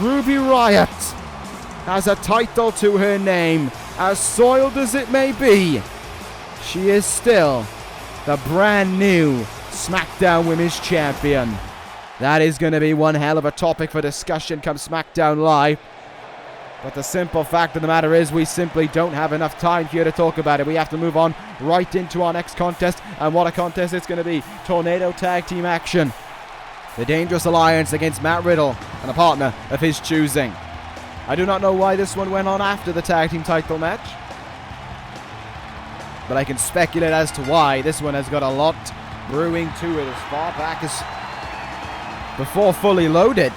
Ruby Riott, has a title to her name. As soiled as it may be, she is still the brand new SmackDown Women's Champion. That is going to be one hell of a topic for discussion come SmackDown Live. But the simple fact of the matter is we simply don't have enough time here to talk about it. We have to move on right into our next contest. And what a contest it's going to be. Tornado Tag Team action. The Dangerous Alliance against Matt Riddle and a partner of his choosing. I do not know why this one went on after the tag team title match, but I can speculate as to why. This one has got a lot brewing to it as far back as before Fully Loaded.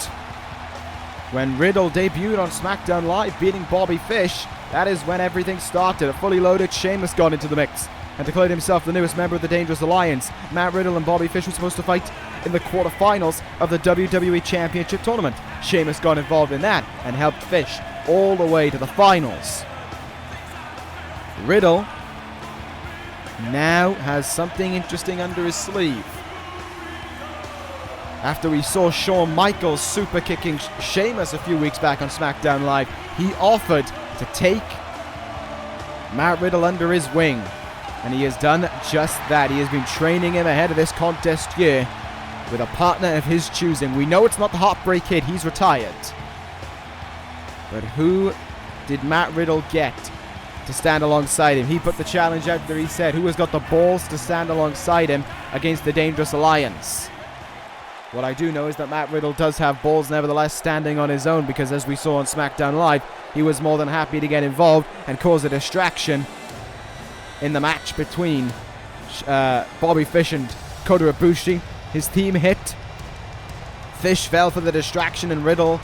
When Riddle debuted on SmackDown Live beating Bobby Fish, that is when everything started. A Fully Loaded, Sheamus got into the mix and declared himself the newest member of the Dangerous Alliance. Matt Riddle and Bobby Fish were supposed to fight in the quarterfinals of the WWE Championship tournament. Sheamus got involved in that and helped Fish all the way to the finals. Riddle now has something interesting under his sleeve. After we saw Shawn Michaels super kicking Sheamus a few weeks back on SmackDown Live, he offered to take Matt Riddle under his wing. And he has done just that. He has been training him ahead of this contest here with a partner of his choosing. We know it's not the Heartbreak Kid. He's retired. But who did Matt Riddle get to stand alongside him? He put the challenge out there. He said, who has got the balls to stand alongside him against the Dangerous Alliance? What I do know is that Matt Riddle does have balls nevertheless standing on his own, because as we saw on SmackDown Live, he was more than happy to get involved and cause a distraction in the match between Bobby Fish and Kota Ibushi. His team hit. Fish fell for the distraction and Riddle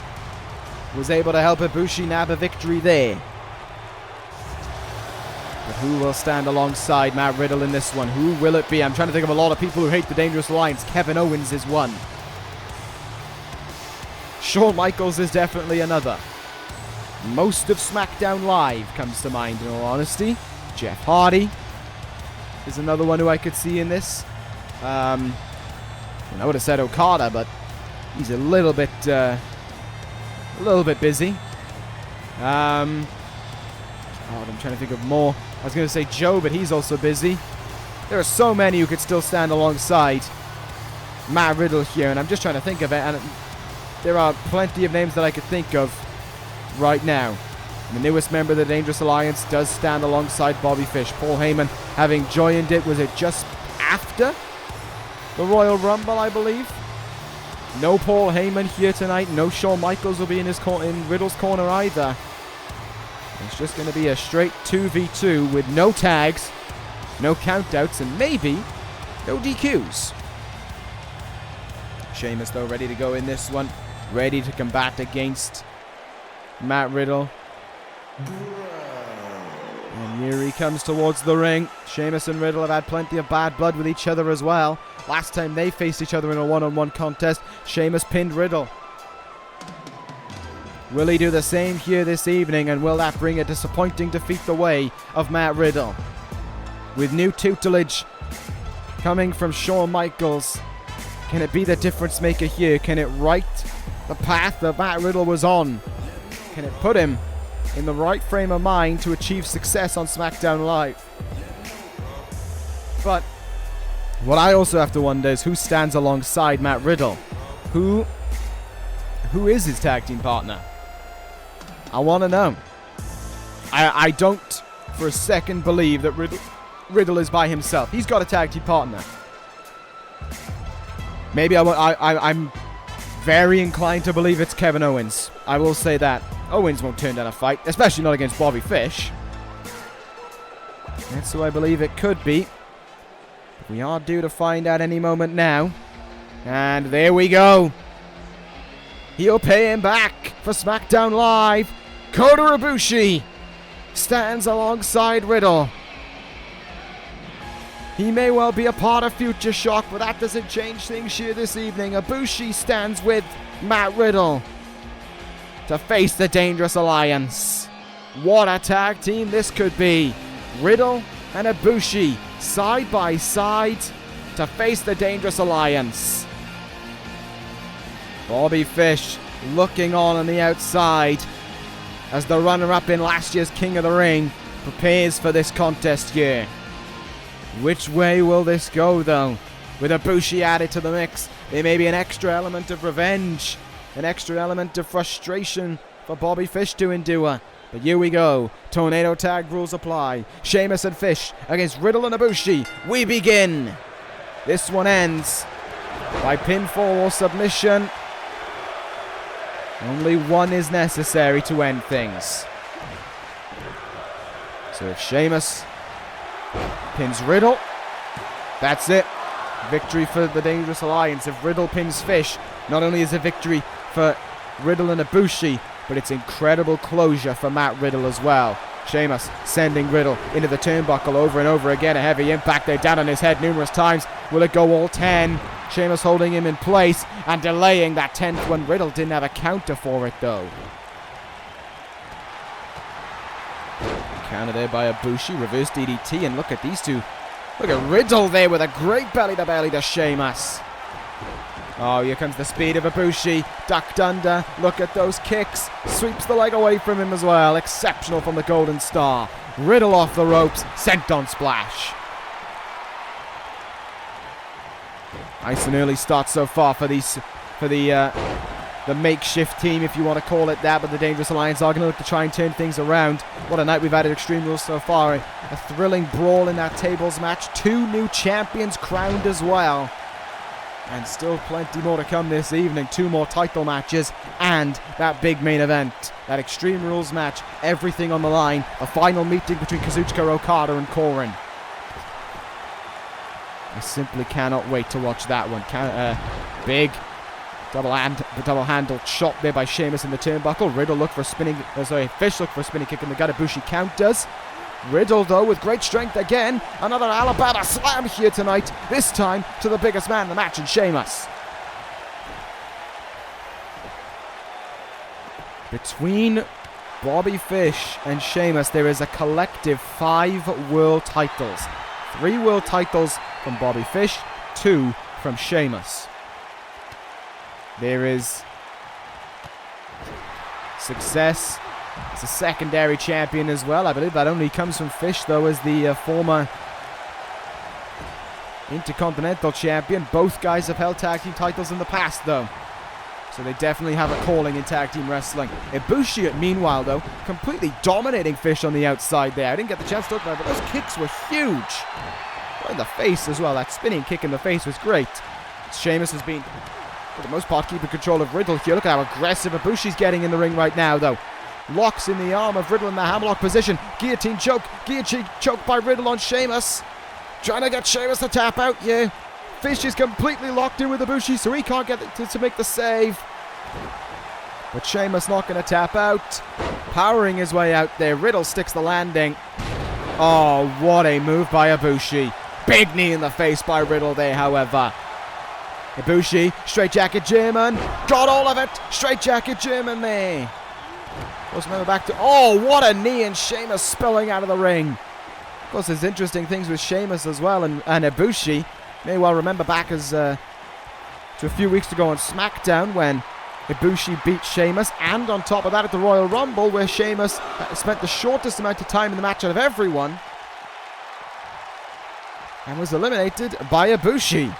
was able to help Ibushi nab a victory there. But who will stand alongside Matt Riddle in this one? Who will it be? I'm trying to think of a lot of people who hate the Dangerous Alliance. Kevin Owens is one. Shawn Michaels is definitely another. Most of SmackDown Live comes to mind, in all honesty. Jeff Hardy is another one who I could see in this. I would have said Okada, but he's a little bit busy. I'm trying to think of more. I was going to say Joe, but he's also busy. There are so many who could still stand alongside Matt Riddle here, and I'm just trying to think of it, and there are plenty of names that I could think of right now. The newest member of the Dangerous Alliance does stand alongside Bobby Fish. Paul Heyman having joined it, was it just after the Royal Rumble, I believe? No Paul Heyman here tonight. No Shawn Michaels will be in Riddle's corner either. It's just going to be a straight 2v2 with no tags, no countouts, and maybe no DQs. Sheamus, though, ready to go in this one. Ready to combat against Matt Riddle. And here he comes towards the ring. Sheamus and Riddle have had plenty of bad blood with each other as well. Last time they faced each other in a one-on-one contest, Sheamus pinned Riddle. Will he do the same here this evening, and will that bring a disappointing defeat the way of Matt Riddle? With new tutelage coming from Shawn Michaels, can it be the difference maker here? Can it right the path that Matt Riddle was on? Can it put him in the right frame of mind to achieve success on SmackDown Live? But what I also have to wonder is who stands alongside Matt Riddle? Who is his tag team partner? I want to know. I don't for a second believe that Riddle is by himself. He's got a tag team partner. Maybe I'm very inclined to believe it's Kevin Owens. I will say that. Owens won't turn down a fight, especially not against Bobby Fish. That's who I believe it could be. We are due to find out any moment now. And there we go. He'll pay him back for SmackDown Live. Kota Ibushi stands alongside Riddle. He may well be a part of Future Shock, but that doesn't change things here this evening. Ibushi stands with Matt Riddle to face the Dangerous Alliance. What a tag team this could be. Riddle and Ibushi side by side to face the Dangerous Alliance. Bobby Fish looking on the outside as the runner-up in last year's King of the Ring prepares for this contest here. Which way will this go, though? With Ibushi added to the mix, there may be an extra element of revenge, an extra element of frustration for Bobby Fish to endure. But here we go. Tornado tag rules apply. Sheamus and Fish against Riddle and Ibushi. We begin. This one ends by pinfall or submission. Only one is necessary to end things. So if Sheamus pins Riddle, that's it. Victory for the Dangerous Alliance. If Riddle pins Fish, not only is it victory for Riddle and Ibushi, but it's incredible closure for Matt Riddle as well. Sheamus sending Riddle into the turnbuckle over and over again. A heavy impact there, down on his head numerous times. Will it go all 10? Sheamus holding him in place and delaying that 10th one. Riddle didn't have a counter for it though. Counter there by Ibushi, reverse DDT, and look at these two. Look at Riddle there with a great belly-to-belly to Sheamus. Oh, here comes the speed of Ibushi. Ducked under. Look at those kicks. Sweeps the leg away from him as well. Exceptional from the Golden Star. Riddle off the ropes. Sent on splash. Nice and early start so far for the makeshift team, if you want to call it that, but the Dangerous Alliance are going to look to try and turn things around. What a night we've had at Extreme Rules so far. A thrilling brawl in that tables match. 2 new champions crowned as well. And still plenty more to come this evening. 2 more title matches and that big main event. That Extreme Rules match. Everything on the line. A final meeting between Kazuchika, Okada and Coren. I simply cannot wait to watch that one. Big double-handled shot there by Sheamus in the turnbuckle. Riddle looked for a spinning... Fish looked for a spinning kick in the gut. Ibushi counters. Riddle, though, with great strength again. Another Alabama slam here tonight. This time to the biggest man in the match, in Sheamus. Between Bobby Fish and Sheamus, there is a collective 5 world titles. 3 world titles from Bobby Fish, 2 from Sheamus. There is success as a secondary champion as well. I believe that only comes from Fish, though, as the former Intercontinental champion. Both guys have held tag team titles in the past, though. So they definitely have a calling in tag team wrestling. Ibushi, meanwhile, though, completely dominating Fish on the outside there. I didn't get the chance to look at that, but those kicks were huge. Right in the face as well. That spinning kick in the face was great. Sheamus has been, for the most part, keeping control of Riddle here. Look at how aggressive Ibushi's getting in the ring right now, though. Locks in the arm of Riddle in the hammerlock position. Guillotine choke. Guillotine choke by Riddle on Sheamus. Trying to get Sheamus to tap out, yeah. Fish is completely locked in with Ibushi, so he can't get to make the save. But Sheamus not going to tap out. Powering his way out there. Riddle sticks the landing. Oh, what a move by Ibushi. Big knee in the face by Riddle there, however. Ibushi, straight jacket German. Got all of it. Straight jacket German there. Let's remember back to... Oh, what a knee, and Sheamus spilling out of the ring. Of course, there's interesting things with Sheamus as well, and Ibushi. May well remember back as to a few weeks ago on SmackDown when Ibushi beat Sheamus, and on top of that at the Royal Rumble where Sheamus spent the shortest amount of time in the match out of everyone and was eliminated by Ibushi.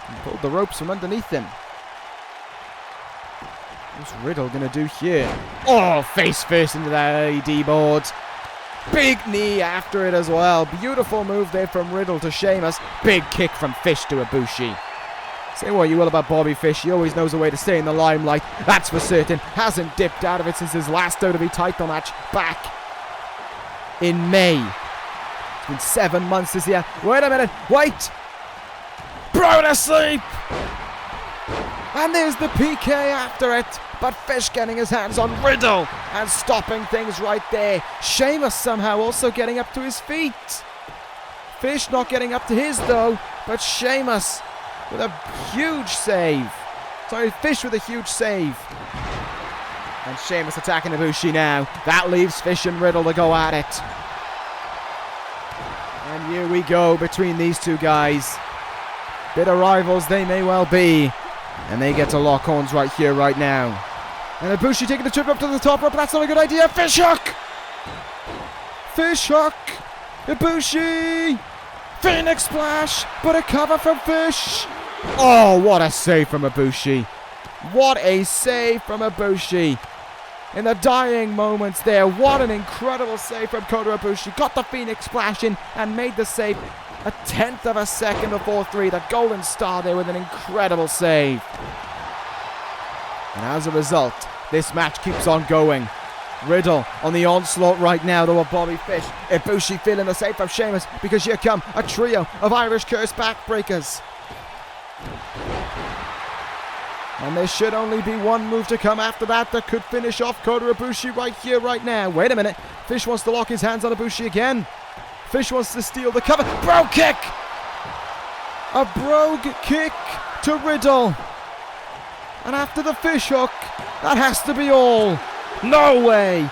And pulled the ropes from underneath him. What's Riddle going to do here? Oh, face first into that LED board. Big knee after it as well. Beautiful move there from Riddle to Sheamus. Big kick from Fish to Ibushi. Say what you will about Bobby Fish, he always knows a way to stay in the limelight. That's for certain. Hasn't dipped out of it since his last WWE title match back in May. It's been 7 months this year. Wait a minute. Wait. Bro to sleep. And there's the PK after it. But Fish getting his hands on Riddle and stopping things right there. Sheamus somehow also getting up to his feet. Fish not getting up to his though, but Sheamus with a huge save. Sorry, Fish with a huge save. And Sheamus attacking Ibushi now. That leaves Fish and Riddle to go at it. And here we go between these two guys. Bitter rivals they may well be. And they get to lock horns right here, right now. And Ibushi taking the trip up to the top rope, but that's not a good idea. Fish hook! Fish hook! Ibushi! Phoenix splash, but a cover from Fish. Oh, what a save from Ibushi. What a save from Ibushi. In the dying moments there, what an incredible save from Kota Ibushi. Got the Phoenix splash in and made the save a 1/10 of a second before 3. The golden star there with an incredible save. And as a result, this match keeps on going. Riddle on the onslaught right now, though, of Bobby Fish. Ibushi feeling the save from Sheamus, because here come a trio of Irish Curse backbreakers. And there should only be one move to come after that could finish off Kota Ibushi right here, right now. Wait a minute. Fish wants to lock his hands on Ibushi again. Fish wants to steal the cover. Brogue kick! A brogue kick to Riddle. And after the fish hook, that has to be all. No way!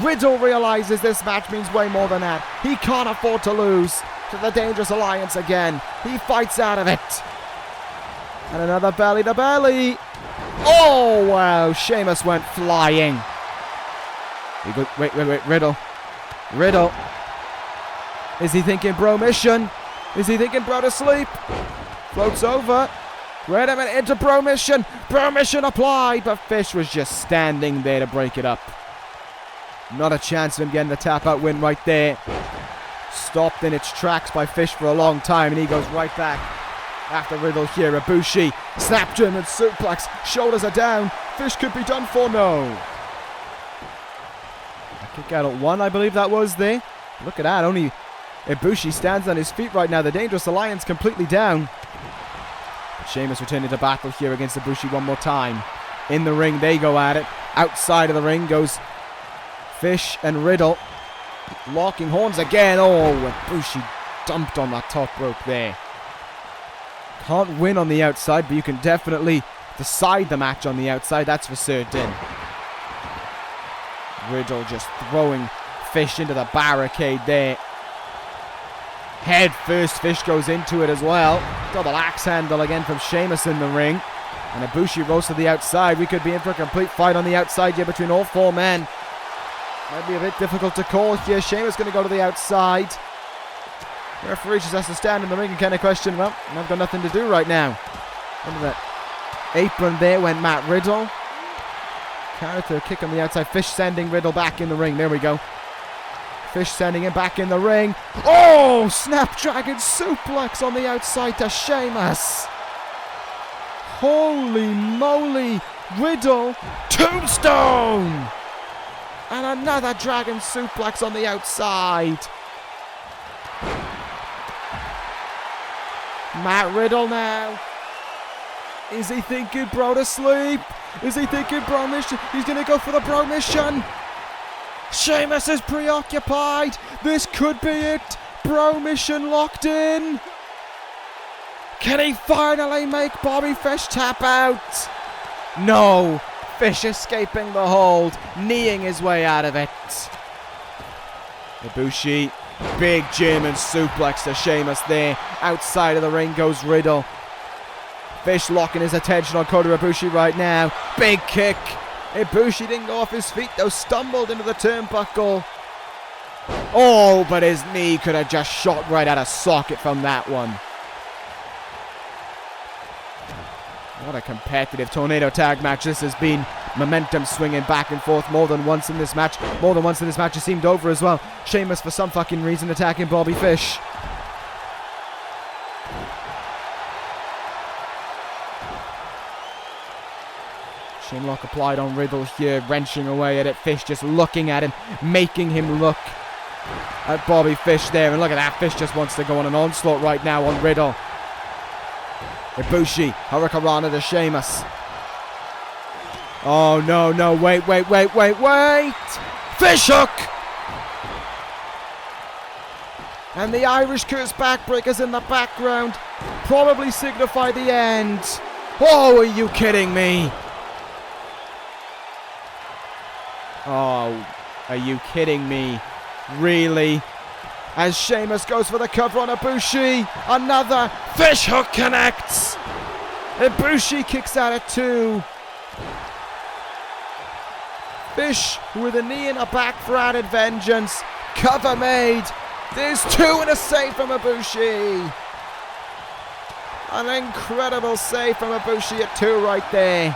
Riddle realizes this match means way more than that. He can't afford to lose to the Dangerous Alliance again. He fights out of it. And another belly to belly. Oh, wow. Sheamus went flying. Wait. Riddle. Is he thinking bro mission? Is he thinking bro to sleep? Floats over. Wait a minute, into bro mission. Bro mission applied, but Fish was just standing there to break it up. Not a chance of him getting the tap out win right there. Stopped in its tracks by Fish for a long time, and he goes right back. After Riddle here, Ibushi, snap German suplex, shoulders are down, Fish could be done for, no. A kick out at 1, I believe that was there. Look at that, only Ibushi stands on his feet right now, the Dangerous Alliance completely down. Sheamus returning to battle here against Ibushi one more time. In the ring, they go at it. Outside of the ring goes Fish and Riddle. Locking horns again. Oh, Ibushi dumped on that top rope there. Can't win on the outside, but you can definitely decide the match on the outside. That's for certain. Riddle just throwing Fish into the barricade there. Head first, Fish goes into it as well. Double axe handle again from Sheamus in the ring. And Ibushi rolls to the outside. We could be in for a complete fight on the outside here between all 4 men. Might be a bit difficult to call here. Sheamus going to go to the outside. The referee just has to stand in the ring and kind of question, well, I've got nothing to do right now. Under that apron there went Matt Riddle. Character kick on the outside. Fish sending Riddle back in the ring. There we go. Fish sending him back in the ring. Oh! Snapdragon suplex on the outside to Sheamus. Holy moly. Riddle. Tombstone! And another dragon suplex on the outside. Matt Riddle now. Is he thinking bro to sleep? Is he thinking bro mission? He's going to go for the bro mission. Sheamus is preoccupied. This could be it. Bro mission locked in. Can he finally make Bobby Fish tap out? No. Fish escaping the hold. Kneeing his way out of it. Ibushi. Big German suplex to Sheamus there. Outside of the ring goes Riddle. Fish locking his attention on Kota Ibushi right now. Big kick. Ibushi didn't go off his feet though. Stumbled into the turnbuckle. Oh, but his knee could have just shot right out of socket from that one. What a competitive tornado tag match this has been. Momentum swinging back and forth more than once in this match. More than once in this match it seemed over as well. Sheamus for some fucking reason attacking Bobby Fish. Shamrock applied on Riddle here, wrenching away at it. Fish just looking at him, making him look at Bobby Fish there. And look at that, Fish just wants to go on an onslaught right now on Riddle. Ibushi, Hurricanrana to Sheamus. Oh, no, wait. Fish hook! And the Irish Curse backbreakers in the background probably signify the end. Oh, are you kidding me? Oh, are you kidding me? Really? as Sheamus goes for the cover on Ibushi. Another fish hook connects. Ibushi kicks out at 2. Fish with a knee in the back for added vengeance. Cover made. There's 2 and a save from Ibushi. An incredible save from Ibushi at 2 right there.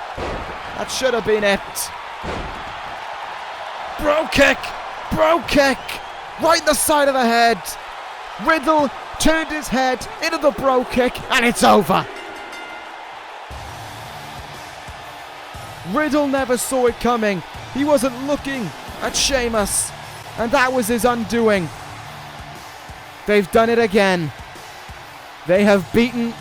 That should have been it. Bro kick. Bro kick. Right in the side of the head. Riddle turned his head into the bro kick and it's over. Riddle never saw it coming. He wasn't looking at Sheamus, and that was his undoing. They've done it again. They have beaten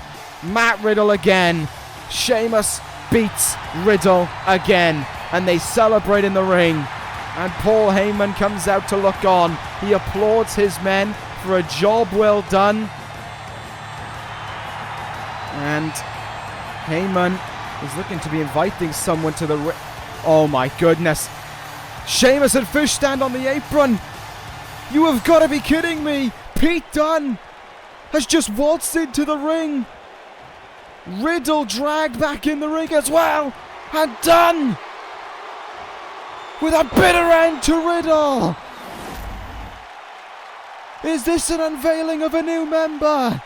Matt Riddle again. Sheamus beats Riddle again, and they celebrate in the ring. And Paul Heyman comes out to look on. He applauds his men for a job well done. And Heyman is looking to be inviting someone to the ring. Oh my goodness. Sheamus and Fish stand on the apron. You have got to be kidding me. Pete Dunne has just waltzed into the ring. Riddle dragged back in the ring as well. And Dunne with a bitter end to Riddle. Is this an unveiling of a new member?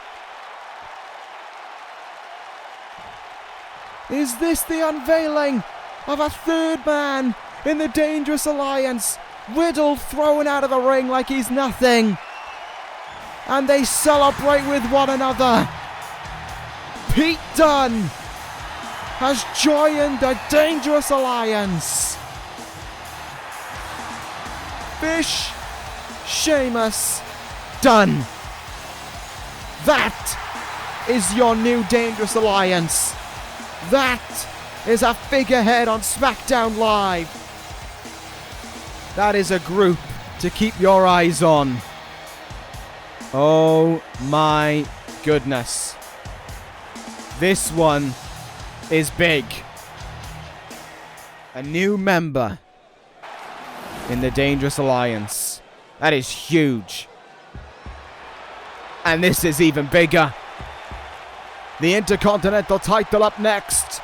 Is this the unveiling of a third man in the Dangerous Alliance? Riddle thrown out of the ring like he's nothing. And they celebrate with one another. Pete Dunne has joined the Dangerous Alliance. Fish, Sheamus, Dunne. That is your new Dangerous Alliance. That is a figurehead on SmackDown Live. That is a group to keep your eyes on. Oh my goodness. This one is big. A new member in the Dangerous Alliance. That is huge. And this is even bigger. The Intercontinental title up next.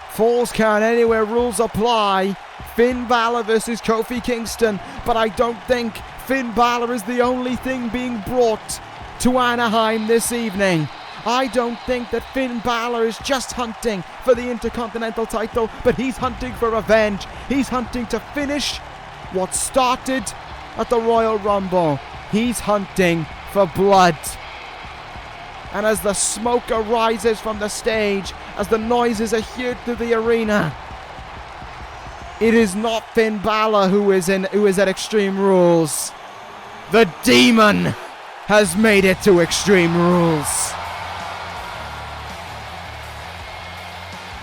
Falls count anywhere, rules apply. Finn Bálor versus Kofi Kingston. But I don't think Finn Bálor is the only thing being brought to Anaheim this evening. I don't think that Finn Bálor is just hunting for the Intercontinental title, but he's hunting for revenge. He's hunting to finish what started at the Royal Rumble. He's hunting for blood. And as the smoke arises from the stage, as the noises are heard through the arena, it is not Finn Bálor who is at Extreme Rules. The Demon has made it to Extreme Rules.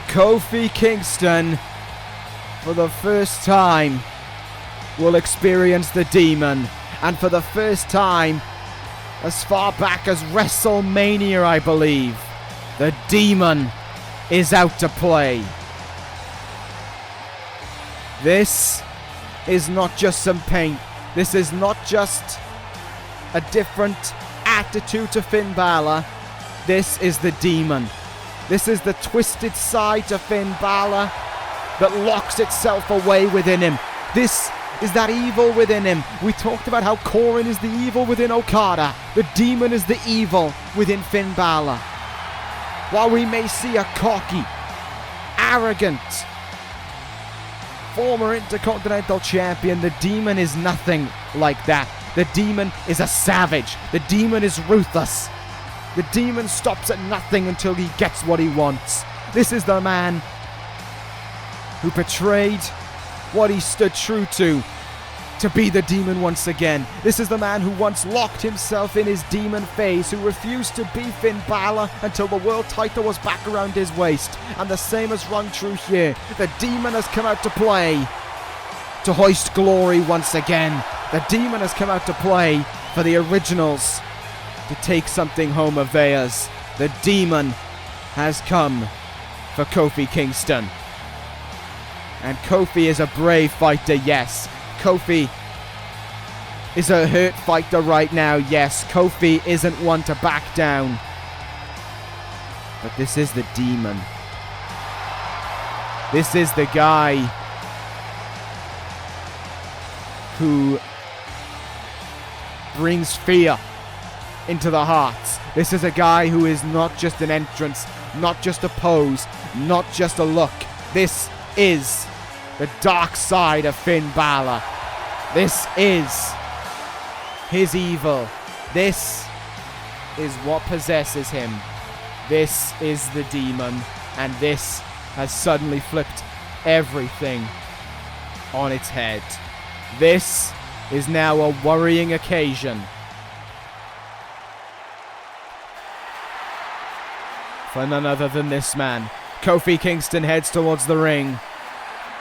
Kofi Kingston, for the first time, will experience the Demon. And for the first time, as far back as WrestleMania, I believe, the Demon is out to play. This is not just some paint. This is not just a different attitude to Finn Bálor. This is the Demon. This is the twisted side to Finn Bálor that locks itself away within him. This is that evil within him. We talked about how Coren is the evil within Okada. The Demon is the evil within Finn Bálor. While we may see a cocky, arrogant, former Intercontinental Champion, the Demon is nothing like that. The Demon is a savage. The Demon is ruthless. The Demon stops at nothing until he gets what he wants. This is the man who betrayed what he stood true to be the Demon once again. This is the man who once locked himself in his Demon phase, who refused to be Finn Bálor until the world title was back around his waist. And the same has rung true here. The Demon has come out to play to hoist glory once again. The Demon has come out to play for the originals to take something home of theirs. The Demon has come for Kofi Kingston. And Kofi is a brave fighter, yes. Kofi is a hurt fighter right now. Yes, Kofi isn't one to back down. But this is the Demon. This is the guy who brings fear into the hearts. This is a guy who is not just an entrance, not just a pose, not just a look. This is the dark side of Finn Bálor. This is his evil. This is what possesses him. This is the Demon, and this has suddenly flipped everything on its head. This is now a worrying occasion for none other than this man. Kofi Kingston heads towards the ring,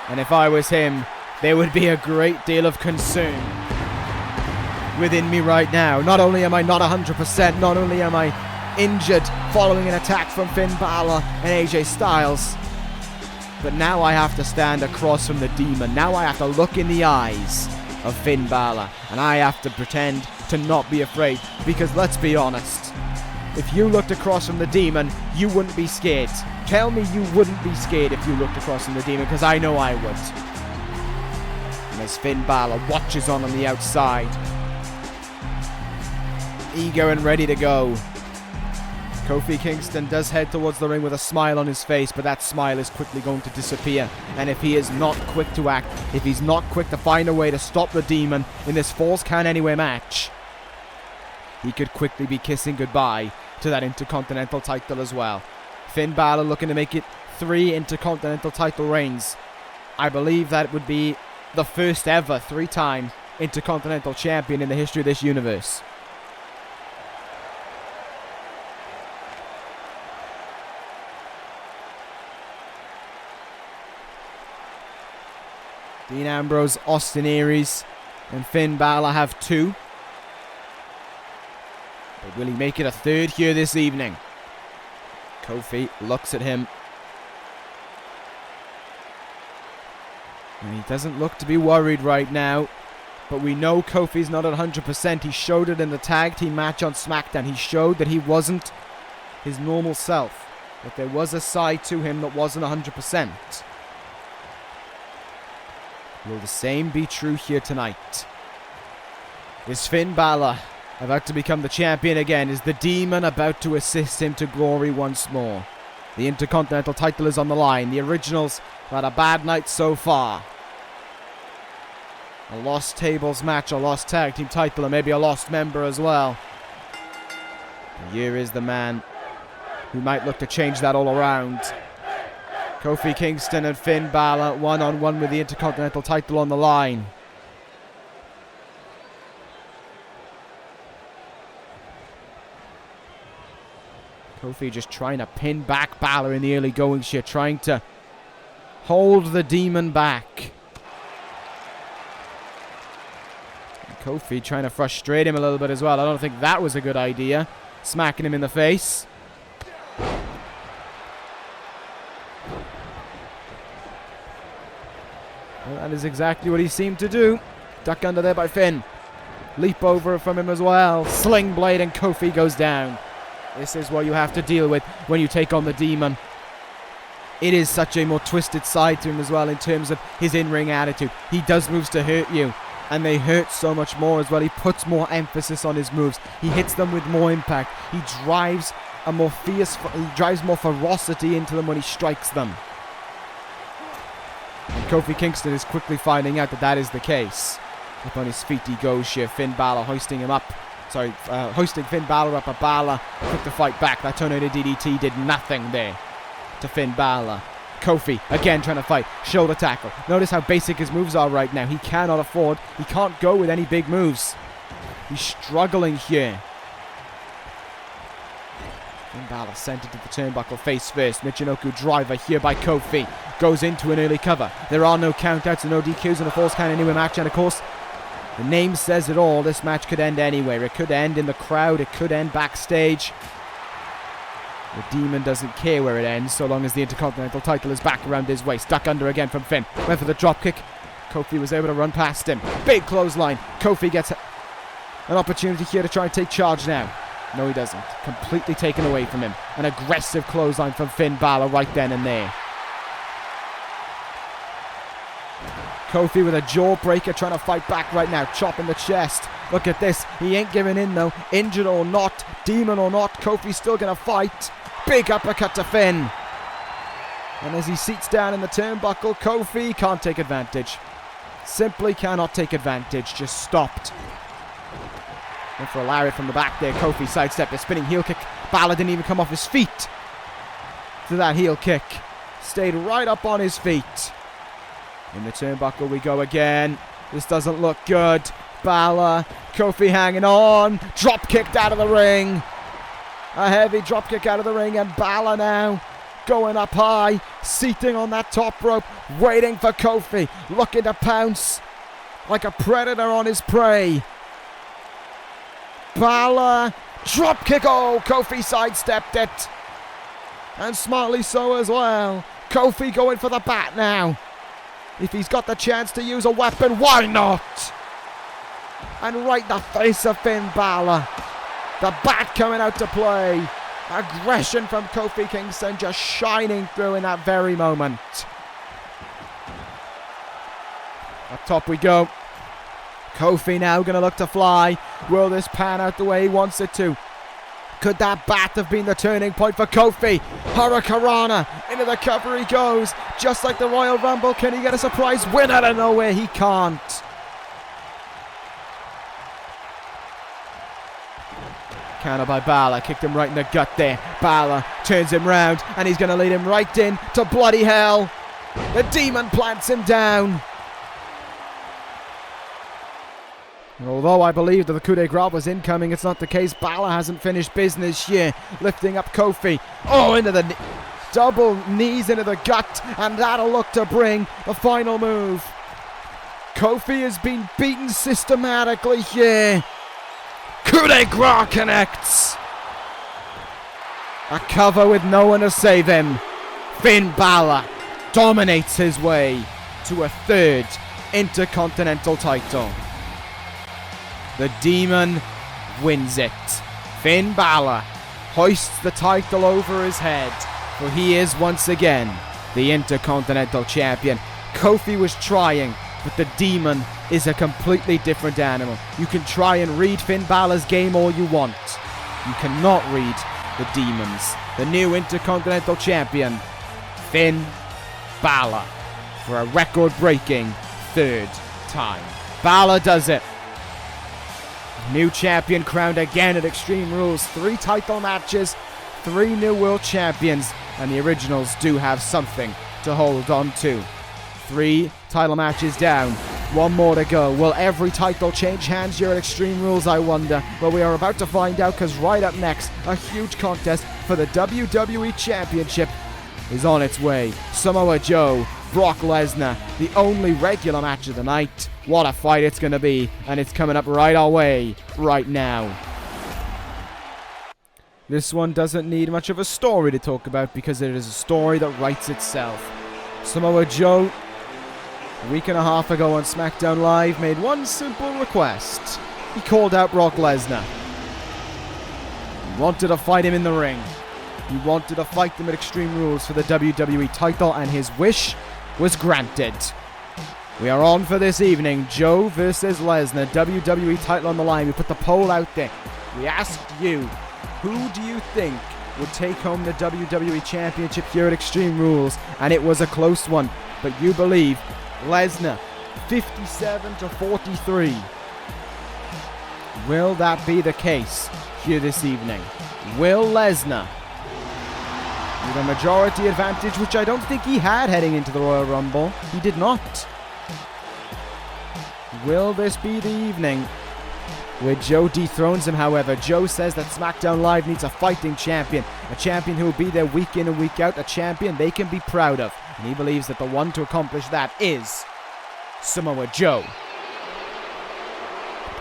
and if I was him, there would be a great deal of concern within me right now. Not only am I not 100%, not only am I injured following an attack from Finn Bálor and AJ Styles, but now I have to stand across from the Demon. Now I have to look in the eyes of Finn Bálor, and I have to pretend to not be afraid, because let's be honest, if you looked across from the Demon, you wouldn't be scared. Tell me you wouldn't be scared if you looked across from the Demon, because I know I would. And as Finn Bálor watches on the outside, eager and ready to go, Kofi Kingston does head towards the ring with a smile on his face, but that smile is quickly going to disappear. And if he is not quick to act, if he's not quick to find a way to stop the Demon in this Falls Count Anywhere match, he could quickly be kissing goodbye to that Intercontinental title as well. Finn Bálor looking to make it 3 Intercontinental title reigns. I believe that would be the first ever 3-time Intercontinental champion in the history of this universe. Dean Ambrose, Austin Aries, and Finn Bálor have 2. But will he make it a 3rd here this evening? Kofi looks at him, and he doesn't look to be worried right now. But we know Kofi's not at 100%. He showed it in the tag team match on SmackDown. He showed that he wasn't his normal self, that there was a side to him that wasn't 100%. Will the same be true here tonight? Is Finn Bálor about to become the champion again? Is the Demon about to assist him to glory once more? The Intercontinental title is on the line. The Originals have had a bad night so far. A lost tables match, a lost tag team title, and maybe a lost member as well. And here is the man who might look to change that all around. Kofi Kingston and Finn Bálor one-on-one with the Intercontinental title on the line. Kofi just trying to pin back Bálor in the early goings here, trying to hold the Demon back. And Kofi trying to frustrate him a little bit as well. I don't think that was a good idea, smacking him in the face. Well, that is exactly what he seemed to do. Duck under there by Finn. Leap over from him as well. Sling blade, and Kofi goes down. This is what you have to deal with when you take on the Demon. It is such a more twisted side to him as well in terms of his in-ring attitude. He does moves to hurt you, and they hurt so much more as well. He puts more emphasis on his moves. He hits them with more impact. He drives more ferocity into them when he strikes them. And Kofi Kingston is quickly finding out that that is the case. Up on his feet he goes here. Finn Bálor hoisting him up. Hoisting Finn Bálor up. Bálor quick to fight back. That tornado DDT did nothing there to Finn Bálor. Kofi again trying to fight. Shoulder tackle. Notice how basic his moves are right now. He cannot afford. He can't go with any big moves. He's struggling here. Finn Bálor sent into the turnbuckle face first. Michinoku driver here by Kofi. Goes into an early cover. There are no countouts and no DQs in a Falls Count Anywhere match. And of course, the name says it all. This match could end anywhere. It could end in the crowd. It could end backstage. The Demon doesn't care where it ends, so long as the Intercontinental title is back around his waist. Duck under again from Finn. Went for the drop kick. Kofi was able to run past him. Big clothesline. Kofi gets An opportunity here to try and take charge now. No, he doesn't. Completely taken away from him. An aggressive clothesline from Finn Bálor right then and there. Kofi with a jawbreaker trying to fight back right now. Chop in the chest. Look at this. He ain't giving in though. Injured or not, demon or not, Kofi's still going to fight. Big uppercut to Finn. And as he seats down in the turnbuckle, Kofi can't take advantage. Simply cannot take advantage. Just stopped. And for a lariat from the back there, Kofi sidestepped a spinning heel kick. Bálor didn't even come off his feet to that heel kick. Stayed right up on his feet. In the turnbuckle we go again. This doesn't look good. Bálor, Kofi hanging on. Drop kicked out of the ring. A heavy drop kick out of the ring, and Bálor now going up high, seating on that top rope, waiting for Kofi, looking to pounce like a predator on his prey. Bálor, drop kick. Oh, Kofi sidestepped it. And smartly so as well. Kofi going for the bat now. If he's got the chance to use a weapon, why not? And right in the face of Finn Bálor. The bat coming out to play. Aggression from Kofi Kingston just shining through in that very moment. Up top we go. Kofi now going to look to fly. Will this pan out the way he wants it to? Could that bat have been the turning point for Kofi? Hurricanrana, into the cover he goes. Just like the Royal Rumble, can he get a surprise win out of nowhere? He can't. Counter by Bálor, kicked him right in the gut there. Bálor turns him round, and he's going to lead him right in to bloody hell. The demon plants him down. And although I believe that the coup de grace was incoming, it's not the case. Bálor hasn't finished business here. Lifting up Kofi. Oh, into the double knees into the gut, and that'll look to bring the final move. Kofi has been beaten systematically here. Coup de grace connects. A cover with no one to save him. Finn Bálor dominates his way to a third Intercontinental title. The Demon wins it. Finn Bálor hoists the title over his head, for he is once again the Intercontinental Champion. Kofi was trying, but the Demon is a completely different animal. You can try and read Finn Bálor's game all you want. You cannot read the Demon's. The new Intercontinental Champion, Finn Bálor, for a record-breaking third time. Bálor does it. New champion crowned again at Extreme Rules. 3 title matches, 3 new world champions, and the originals do have something to hold on to. 3 title matches down, 1 more to go. Will every title change hands here at Extreme Rules, I wonder? Well, we are about to find out, because right up next, a huge contest for the WWE Championship is on its way. Samoa Joe, Brock Lesnar, the only regular match of the night. What a fight it's going to be, and it's coming up right our way right now. This one doesn't need much of a story to talk about, because it is a story that writes itself. Samoa Joe, a week and a half ago on SmackDown Live, made one simple request. He called out Brock Lesnar. He wanted to fight him in the ring. He wanted to fight them at Extreme Rules for the WWE title, and his wish was granted. We are on for this evening. Joe versus Lesnar, WWE title on the line. We put the poll out there. We asked you, who do you think would take home the WWE Championship here at Extreme Rules? And it was a close one, but you believe Lesnar, 57-43. Will that be the case here this evening? Will Lesnar, with a majority advantage, which I don't think he had heading into the Royal Rumble, he did not. Will this be the evening where Joe dethrones him? However, Joe says that SmackDown Live needs a fighting champion, a champion who will be there week in and week out, a champion they can be proud of, and he believes that the one to accomplish that is Samoa Joe.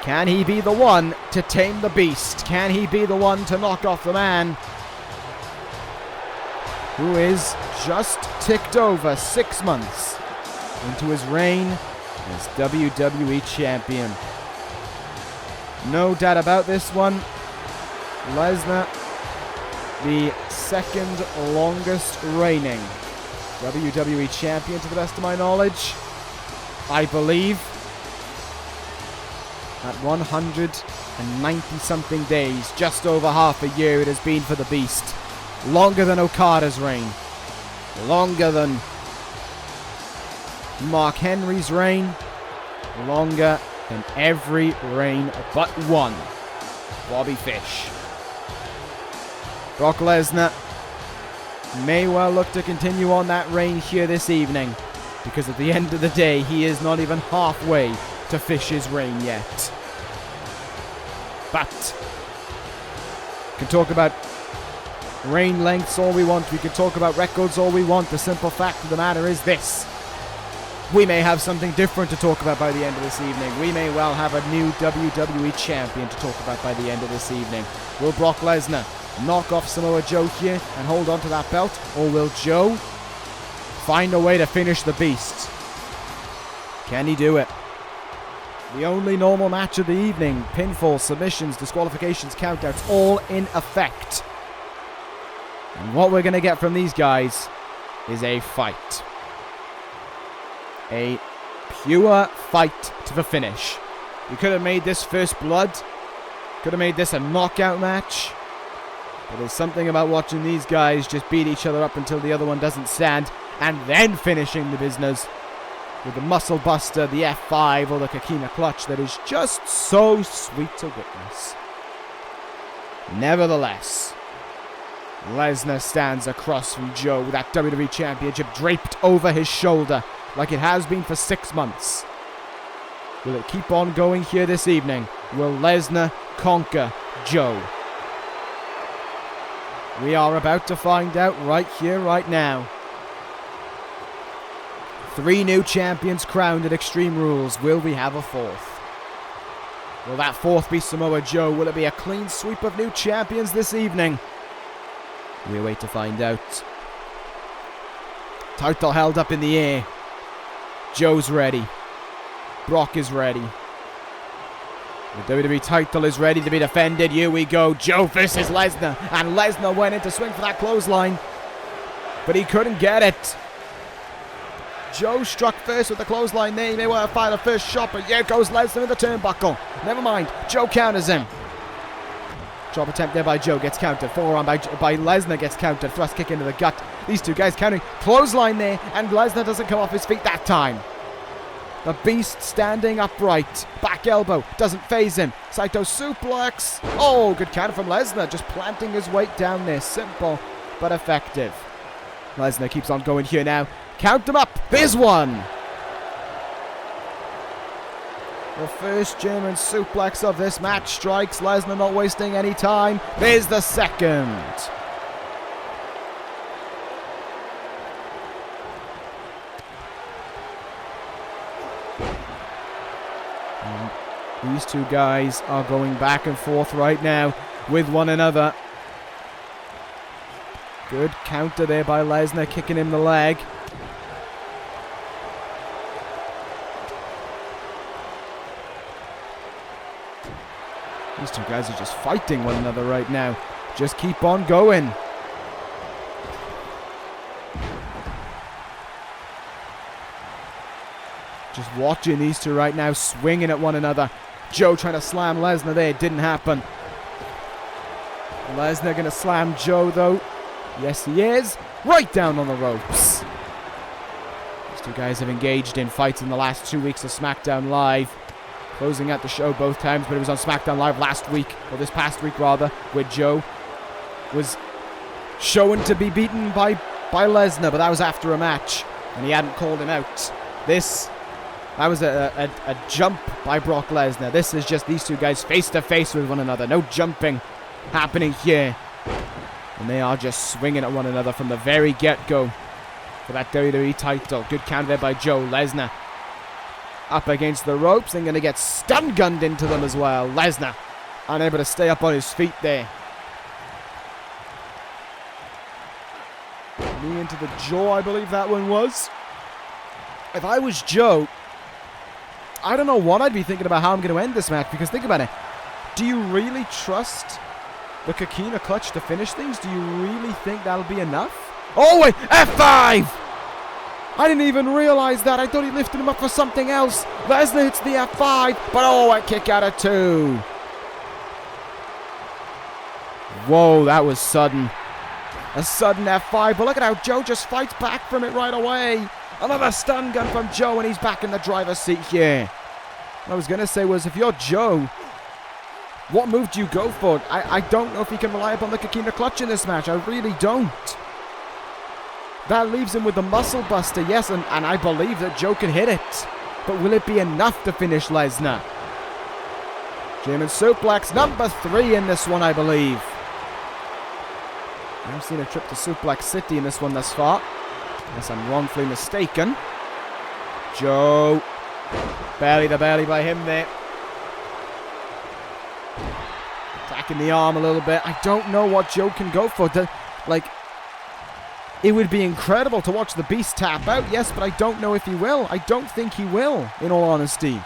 Can he be the one to tame the beast? Can he be the one to knock off the man who is just ticked over 6 months into his reign as WWE Champion? No doubt about this one. Lesnar, the second longest reigning WWE Champion to the best of my knowledge. I believe at 190 something days, just over half a year it has been for the Beast. Longer than Okada's reign. Longer than Mark Henry's reign. Longer than every reign but one. Bobby Fish. Brock Lesnar may well look to continue on that reign here this evening, because at the end of the day, he is not even halfway to Fish's reign yet. But we can talk about reign lengths all we want. We can talk about records all we want. The simple fact of the matter is this. We may have something different to talk about by the end of this evening. We may well have a new WWE Champion to talk about by the end of this evening. Will Brock Lesnar knock off Samoa Joe here and hold on to that belt? Or will Joe find a way to finish the Beast? Can he do it? The only normal match of the evening. Pinfalls, submissions, disqualifications, countouts, all in effect. And what we're going to get from these guys is a fight. A pure fight to the finish. You could have made this first blood. Could have made this a knockout match. But there's something about watching these guys just beat each other up until the other one doesn't stand, and then finishing the business with the muscle buster, the F5, or the Kakina clutch that is just so sweet to witness. Nevertheless, Lesnar stands across from Joe with that WWE Championship draped over his shoulder like it has been for 6 months. Will it keep on going here this evening? Will Lesnar conquer Joe? We are about to find out right here, right now. 3 new champions crowned at Extreme Rules. Will we have a 4th? Will that 4th be Samoa Joe? Will it be a clean sweep of new champions this evening? We wait to find out. Title held up in the air. Joe's ready. Brock is ready. The WWE title is ready to be defended. Here we go. Joe versus Lesnar. And Lesnar went in to swing for that clothesline, but he couldn't get it. Joe struck first with the clothesline there. He may well have fired the first shot, but here goes Lesnar in the turnbuckle. Never mind. Joe counters him. Drop attempt there by Joe. Gets countered. Forearm by Lesnar gets countered. Thrust kick into the gut. These two guys counting. Clothesline there. And Lesnar doesn't come off his feet that time. The Beast standing upright. Back elbow. Doesn't phase him. Saito suplex. Oh, good counter from Lesnar. Just planting his weight down there. Simple but effective. Lesnar keeps on going here now. Count him up. There's one. The first German suplex of this match strikes. Lesnar not wasting any time. There's the second. And these two guys are going back and forth right now with one another. Good counter there by Lesnar, kicking him the leg. These two guys are just fighting one another right now. Just keep on going. Just watching these two right now, swinging at one another. Joe trying to slam Lesnar there. It didn't happen. Lesnar going to slam Joe though. Yes, he is. Right down on the ropes. These two guys have engaged in fights in the last 2 weeks of SmackDown Live. Closing out the show both times, but it was on SmackDown Live last week, or this past week rather, where Joe was shown to be beaten by Lesnar, but that was after a match, and he hadn't called him out. That was a jump by Brock Lesnar. This is just these two guys face to face with one another. No jumping happening here. And they are just swinging at one another from the very get-go for that WWE title. Good counter there by Joe. Lesnar up against the ropes and going to get stun-gunned into them as well. Lesnar unable to stay up on his feet there. Knee into the jaw, I believe that one was. If I was Joe, I don't know what I'd be thinking about how I'm going to end this match, because think about it. Do you really trust the Coquina clutch to finish things? Do you really think that'll be enough? Oh, wait, F5! I didn't even realize that. I thought he lifted him up for something else. Lesnar hits the F5, but oh, a kick out of 2. Whoa, that was sudden. A sudden F5, but look at how Joe just fights back from it right away. Another stun gun from Joe, and he's back in the driver's seat here. What I was going to say was, if you're Joe, what move do you go for? I don't know if he can rely upon the Coquina clutch in this match. I really don't. That leaves him with the muscle buster, yes, and I believe that Joe can hit it. But will it be enough to finish Lesnar? German suplex, number 3 in this one, I believe. I've seen a trip to Suplex City in this one thus far. Unless I'm wrongfully mistaken. Joe. Belly to belly by him there. Attacking the arm a little bit. I don't know what Joe can go for. It would be incredible to watch the Beast tap out, yes, but I don't know if he will. I don't think he will, in all honesty.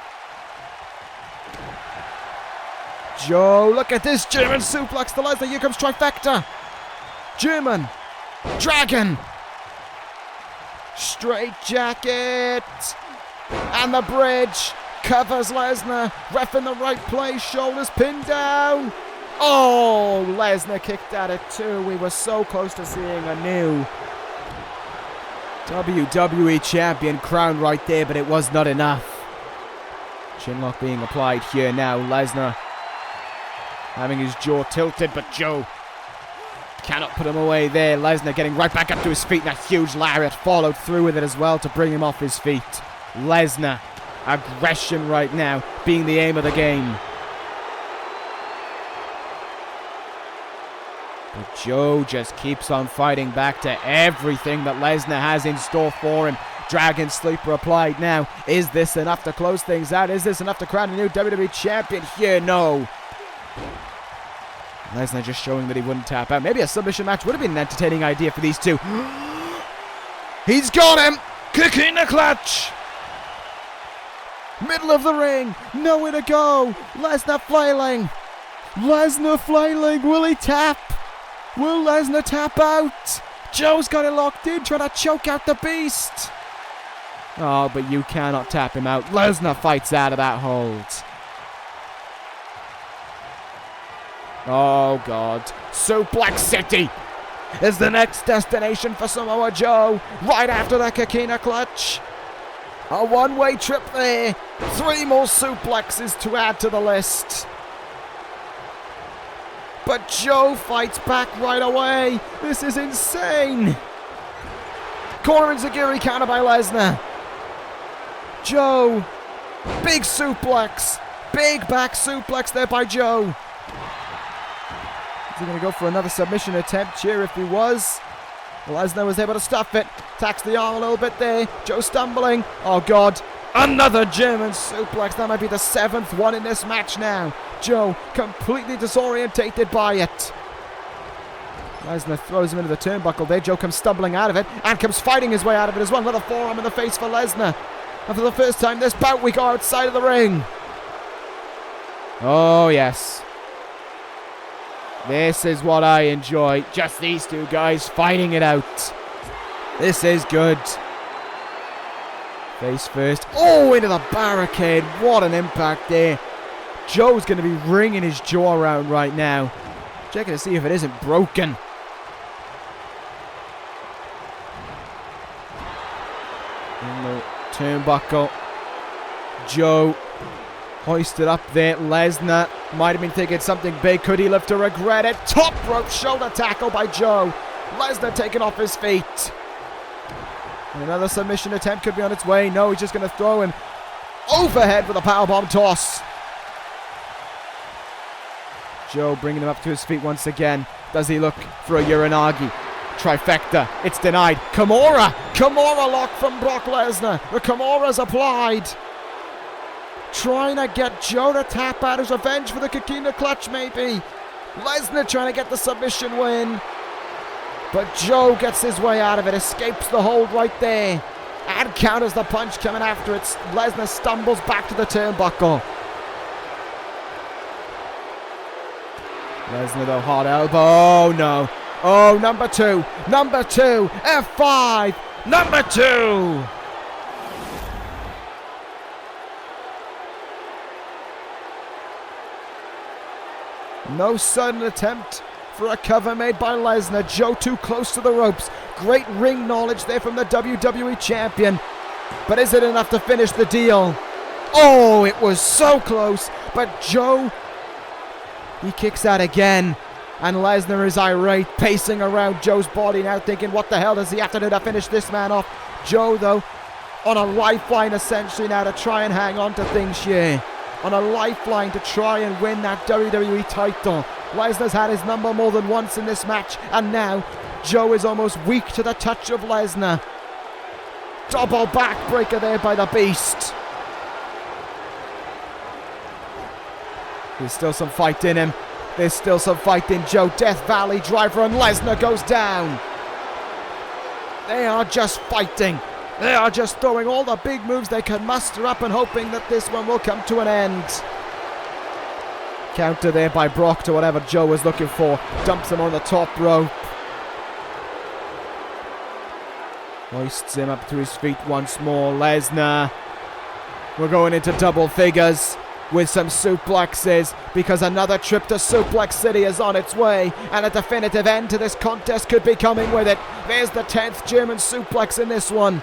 Joe, look at this German suplex to Lesnar. Here comes trifecta. German. Dragon. Straight jacket. And the bridge. Covers Lesnar. Ref in the right place. Shoulders pinned down. Oh, Lesnar kicked at it too. We were so close to seeing a new WWE Champion crown right there, but it was not enough. Chinlock being applied here now. Lesnar having his jaw tilted, but Joe cannot put him away there. Lesnar getting right back up to his feet, and a huge lariat followed through with it as well to bring him off his feet. Lesnar, aggression right now being the aim of the game. But Joe just keeps on fighting back to everything that Lesnar has in store for him. Dragon Sleeper applied now. Is this enough to close things out? Is this enough to crown a new WWE Champion here? No. Lesnar just showing that he wouldn't tap out. Maybe a submission match would have been an entertaining idea for these two. He's got him! Coquina clutch! Middle of the ring. Nowhere to go. Lesnar flailing. Lesnar flailing. Will he tap? Will Lesnar tap out? Joe's got it locked in, trying to choke out the Beast. Oh, but you cannot tap him out. Lesnar fights out of that hold. Oh, God. Suplex City is the next destination for Samoa Joe. Right after that Coquina clutch. A one-way trip there. 3 more suplexes to add to the list. But Joe fights back right away. This is insane. Koren Zagiri counter by Lesnar. Joe. Big suplex. Big back suplex there by Joe. Is he going to go for another submission attempt here? If he was, Lesnar was able to stuff it. Attacks the arm a little bit there. Joe stumbling. Oh, God. Another German suplex. That might be the 7th one in this match now. Joe completely disorientated by it. Lesnar throws him into the turnbuckle there. Joe comes stumbling out of it and comes fighting his way out of it as well. Another forearm in the face for Lesnar. And for the first time this bout, we go outside of the ring. Oh, yes. This is what I enjoy. Just these two guys fighting it out. This is good. Face first. Oh, into the barricade. What an impact there. Joe's going to be wringing his jaw around right now. Checking to see if it isn't broken. In the turnbuckle. Joe hoisted up there. Lesnar might have been thinking something big. Could he live to regret it? Top rope shoulder tackle by Joe. Lesnar taken off his feet. And another submission attempt could be on its way. No, he's just going to throw him overhead with a powerbomb toss. Joe bringing him up to his feet once again. Does he look for a Uranagi? Trifecta. It's denied. Kimura. Kimura lock from Brock Lesnar. The Kimura's applied. Trying to get Joe to tap out his revenge for the Coquina clutch, maybe. Lesnar trying to get the submission win. But Joe gets his way out of it. Escapes the hold right there. And counters the punch coming after it. Lesnar stumbles back to the turnbuckle. Lesnar though, hard elbow. Oh no. Oh, number two. Number two. F5. Number two. No sudden attempt for a cover made by Lesnar. Joe too close to the ropes. Great ring knowledge there from the WWE Champion. But is it enough to finish the deal? Oh, it was so close. But Joe, he kicks out again. And Lesnar is irate, pacing around Joe's body now, thinking, what the hell does he have to do to finish this man off? Joe, though, on a lifeline essentially now to try and hang on to things here. On a lifeline to try and win that WWE title. Lesnar's had his number more than once in this match, and now Joe is almost weak to the touch of Lesnar. Double backbreaker there by the Beast. There's still some fight in him. There's still some fight in Joe. Death Valley driver, and Lesnar goes down. They are just fighting. They are just throwing all the big moves they can muster up and hoping that this one will come to an end. Counter there by Brock to whatever Joe was looking for. Dumps him on the top rope. Hoists him up to his feet once more. Lesnar. We're going into double figures with some suplexes, because another trip to Suplex City is on its way, and a definitive end to this contest could be coming with it. There's the 10th German suplex in this one.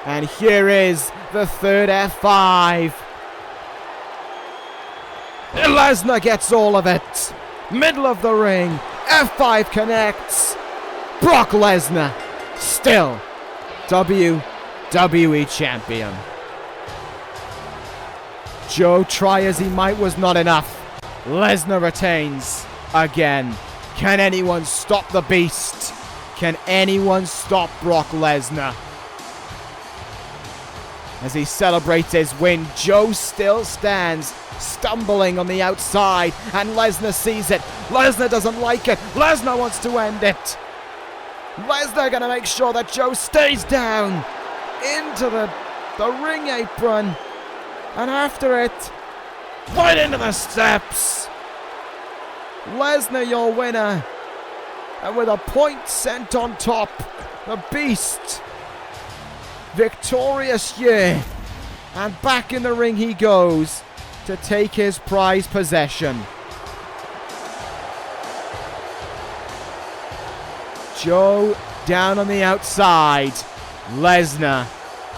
And here is the third F5. Lesnar gets all of it. Middle of the ring. F5 connects. Brock Lesnar, still WWE Champion. Joe, try as he might, was not enough. Lesnar retains again. Can anyone stop the Beast? Can anyone stop Brock Lesnar? As he celebrates his win, Joe still stands, stumbling on the outside, and Lesnar sees it. Lesnar doesn't like it. Lesnar wants to end it. Lesnar gonna make sure that Joe stays down into the ring apron. And after it, right into the steps. Lesnar, your winner. And with a point sent on top, the Beast, victorious here. And back in the ring he goes to take his prized possession. Joe down on the outside. Lesnar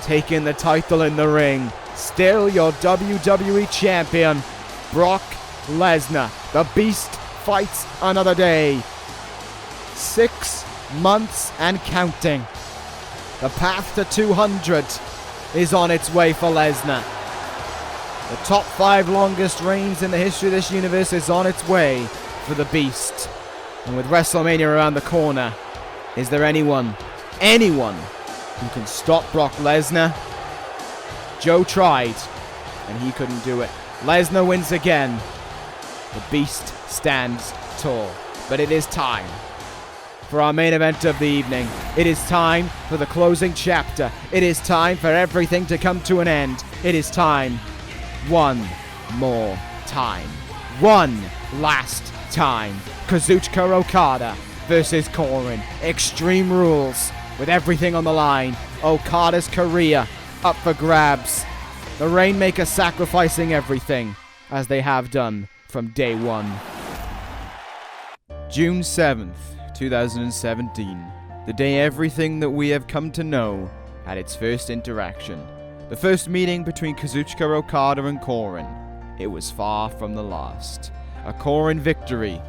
taking the title in the ring. Still your WWE Champion, Brock Lesnar. The Beast fights another day. 6 months and counting. The path to 200 is on its way for Lesnar. The top 5 longest reigns in the history of this universe is on its way for the Beast. And with WrestleMania around the corner, is there anyone who can stop Brock Lesnar? Joe tried, and he couldn't do it. Lesnar wins again. The Beast stands tall. But it is time for our main event of the evening. It is time for the closing chapter. It is time for everything to come to an end. It is time. One more time. One last time. Kazuchika Okada versus Koren. Extreme Rules with everything on the line. Okada's career up for grabs. The Rainmaker sacrificing everything, as they have done from day one. June 7th, 2017. The day everything that we have come to know had its first interaction. The first meeting between Kazuchika Okada and Koren. It was far from the last. A Koren victory,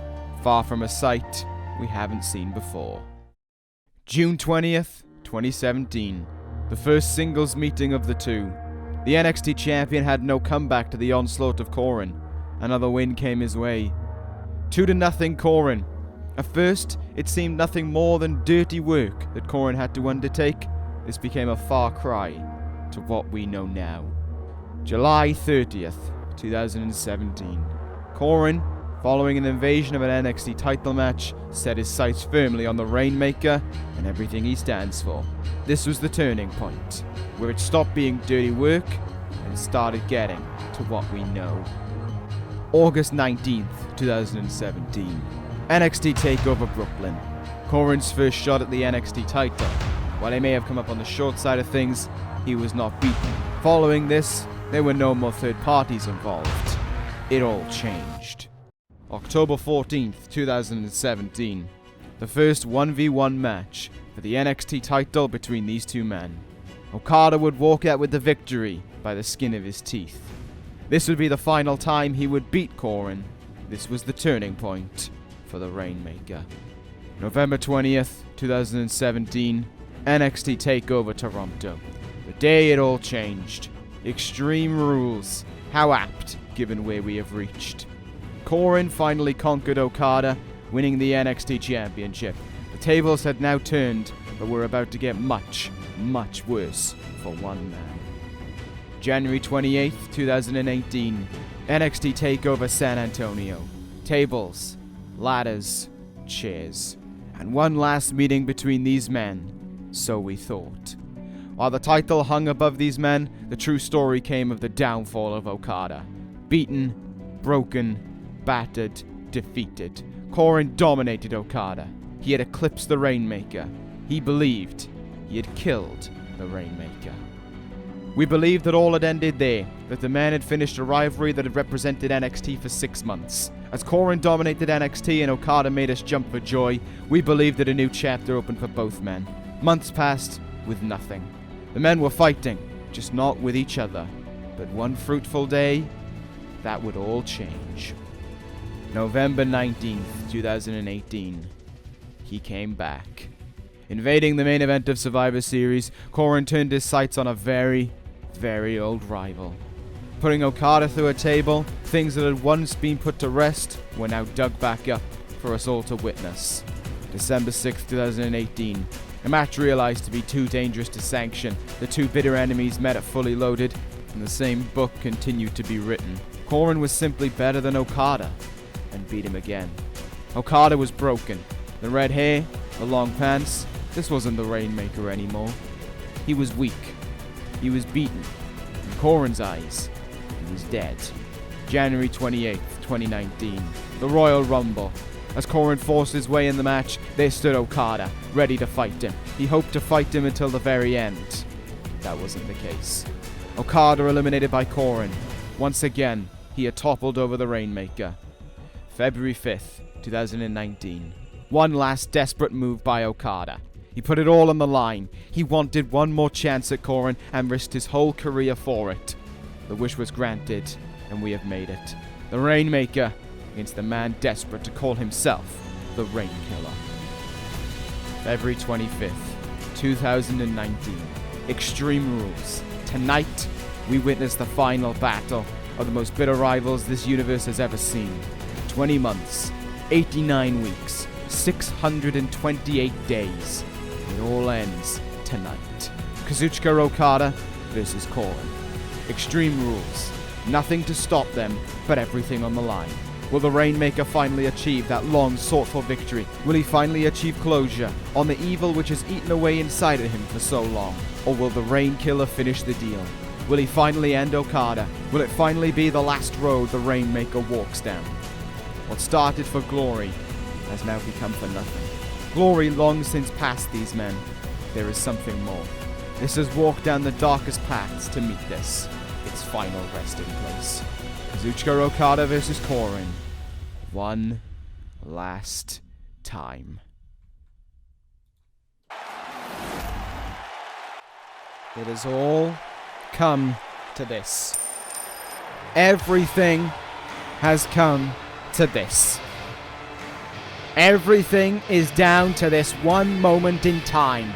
far from a sight we haven't seen before. June 20th, 2017. The first singles meeting of the two. The NXT champion had no comeback to the onslaught of Koren. Another win came his way. 2-0 Koren. At first, it seemed nothing more than dirty work that Koren had to undertake. This became a far cry to what we know now. July 30th, 2017. Koren, following an invasion of an NXT title match, set his sights firmly on the Rainmaker and everything he stands for. This was the turning point, where it stopped being dirty work and started getting to what we know. August 19th, 2017. NXT TakeOver Brooklyn. Koren's first shot at the NXT title. While he may have come up on the short side of things, he was not beaten. Following this, there were no more third parties involved. It all changed. October 14th, 2017. The first 1v1 match for the NXT title between these two men. Okada would walk out with the victory by the skin of his teeth. This would be the final time he would beat Koren. This was the turning point for the Rainmaker. November 20th, 2017, NXT TakeOver Toronto. The day it all changed. Extreme Rules. How apt, given where we have reached. Koren finally conquered Okada, winning the NXT Championship. The tables had now turned, but were about to get much, much worse for one man. January 28th, 2018, NXT TakeOver San Antonio. Tables, ladders, chairs. And one last meeting between these men, so we thought. While the title hung above these men, the true story came of the downfall of Okada. Beaten, broken, battered, defeated. Koren dominated Okada. He had eclipsed the Rainmaker. He believed he had killed the Rainmaker. We believed that all had ended there, that the man had finished a rivalry that had represented NXT for 6 months. As Koren dominated NXT and Okada made us jump for joy, we believed that a new chapter opened for both men. Months passed with nothing. The men were fighting, just not with each other. But one fruitful day, that would all change. November 19th, 2018. He came back. Invading the main event of Survivor Series, Koren turned his sights on a very, very old rival. Putting Okada through a table, things that had once been put to rest were now dug back up for us all to witness. December 6th, 2018. A match realized to be too dangerous to sanction. The two bitter enemies met at Fully Loaded, and the same book continued to be written. Koren was simply better than Okada, and beat him again. Okada was broken. The red hair, the long pants, this wasn't the Rainmaker anymore. He was weak. He was beaten. In Koren's eyes, he was dead. January 28th, 2019. The Royal Rumble. As Koren forced his way in the match, there stood Okada, ready to fight him. He hoped to fight him until the very end. That wasn't the case. Okada eliminated by Koren. Once again, he had toppled over the Rainmaker. February 5th, 2019. One last desperate move by Okada. He put it all on the line. He wanted one more chance at Koren and risked his whole career for it. The wish was granted, and we have made it. The Rainmaker against the man desperate to call himself the Rainkiller. February 25th, 2019. Extreme Rules. Tonight, we witness the final battle of the most bitter rivals this universe has ever seen. 20 months, 89 weeks, 628 days. It all ends tonight. Kazuchika Okada versus Koren. Extreme Rules. Nothing to stop them, but everything on the line. Will the Rainmaker finally achieve that long sought-for victory? Will he finally achieve closure on the evil which has eaten away inside of him for so long? Or will the Rainkiller finish the deal? Will he finally end Okada? Will it finally be the last road the Rainmaker walks down? What started for glory has now become for nothing. Glory long since passed these men. There is something more. This has walked down the darkest paths to meet this, its final resting place. Kazuchika Okada versus Koren. One last time. It has all come to this. Everything has come to this. Everything is down to this one moment in time,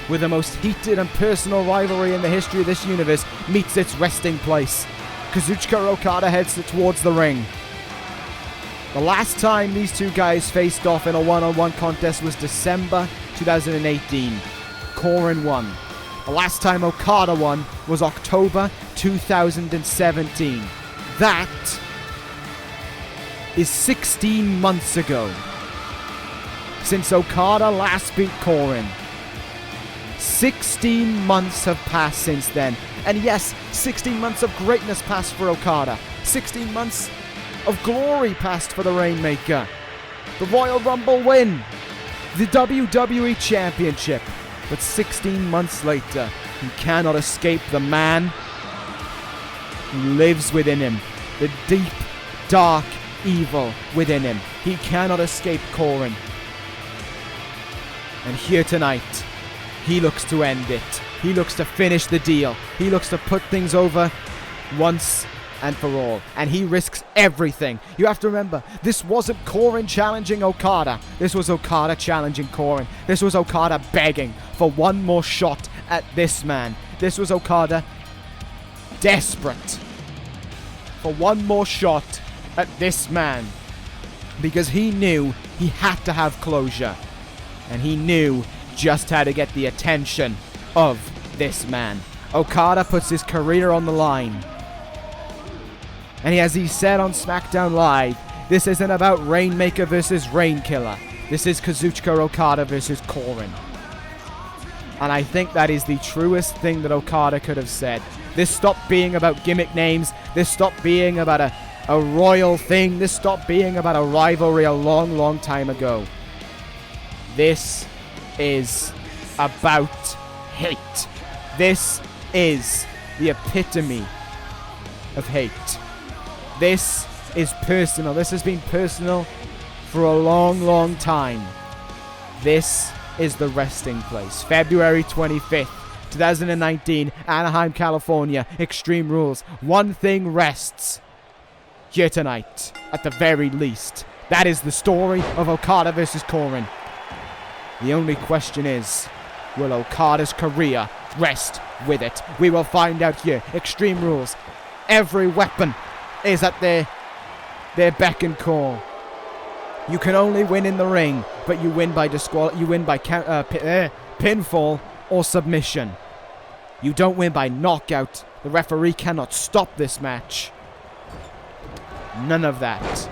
where the most heated and personal rivalry in the history of this universe meets its resting place. Kazuchika Okada heads towards the ring. The last time these two guys faced off in a one-on-one contest was December 2018. Koren won. The last time Okada won was October 2017. That is 16 months ago since Okada last beat Koren. 16 months have passed since then. And yes, 16 months of greatness passed for Okada. 16 months of glory passed for the Rainmaker. The Royal Rumble win. The WWE Championship. But 16 months later, he cannot escape the man who lives within him. The deep, dark evil within him. He cannot escape Coren. And here tonight, he looks to end it. He looks to finish the deal. He looks to put things over once and for all. And he risks everything. You have to remember, this wasn't Coren challenging Okada. This was Okada challenging Coren. This was Okada begging for one more shot at this man. This was Okada desperate for one more shot at this man. Because he knew he had to have closure. And he knew just how to get the attention of this man. Okada puts his career on the line. And as he said on SmackDown Live, this isn't about Rainmaker versus Rainkiller. This is Kazuchika Okada versus Coren. And I think that is the truest thing that Okada could have said. This stopped being about gimmick names. This stopped being about a royal thing. This stopped being about a rivalry a long, long time ago. This is about hate. This is the epitome of hate. This is personal. This has been personal for a long, long time. This is the resting place. February 25th, 2019, Anaheim, California. Extreme Rules. One thing rests here tonight, at the very least. That is the story of Okada versus Coren. The only question is, will Okada's career rest with it? We will find out here. Extreme Rules. Every weapon is at their beck and call. You can only win in the ring, but you win by pinfall or submission. You don't win by knockout. The referee cannot stop this match. None of that.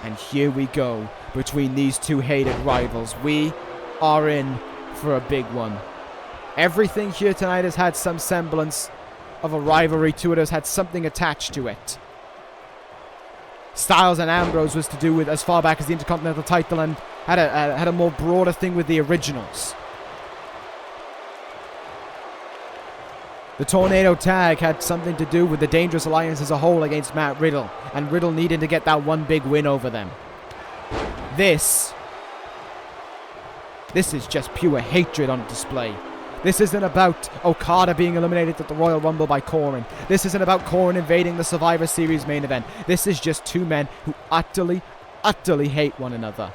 And here we go between these two hated rivals. We are in for a big one. Everything here tonight has had some semblance of a rivalry to it, has had something attached to it. Styles and Ambrose was to do with as far back as the Intercontinental title and had a more broader thing with the originals. The Tornado Tag had something to do with the Dangerous Alliance as a whole against Matt Riddle, and Riddle needed to get that one big win over them. This is just pure hatred on display. This isn't about Okada being eliminated at the Royal Rumble by Coren. This isn't about Coren invading the Survivor Series main event. This is just two men who utterly, utterly hate one another.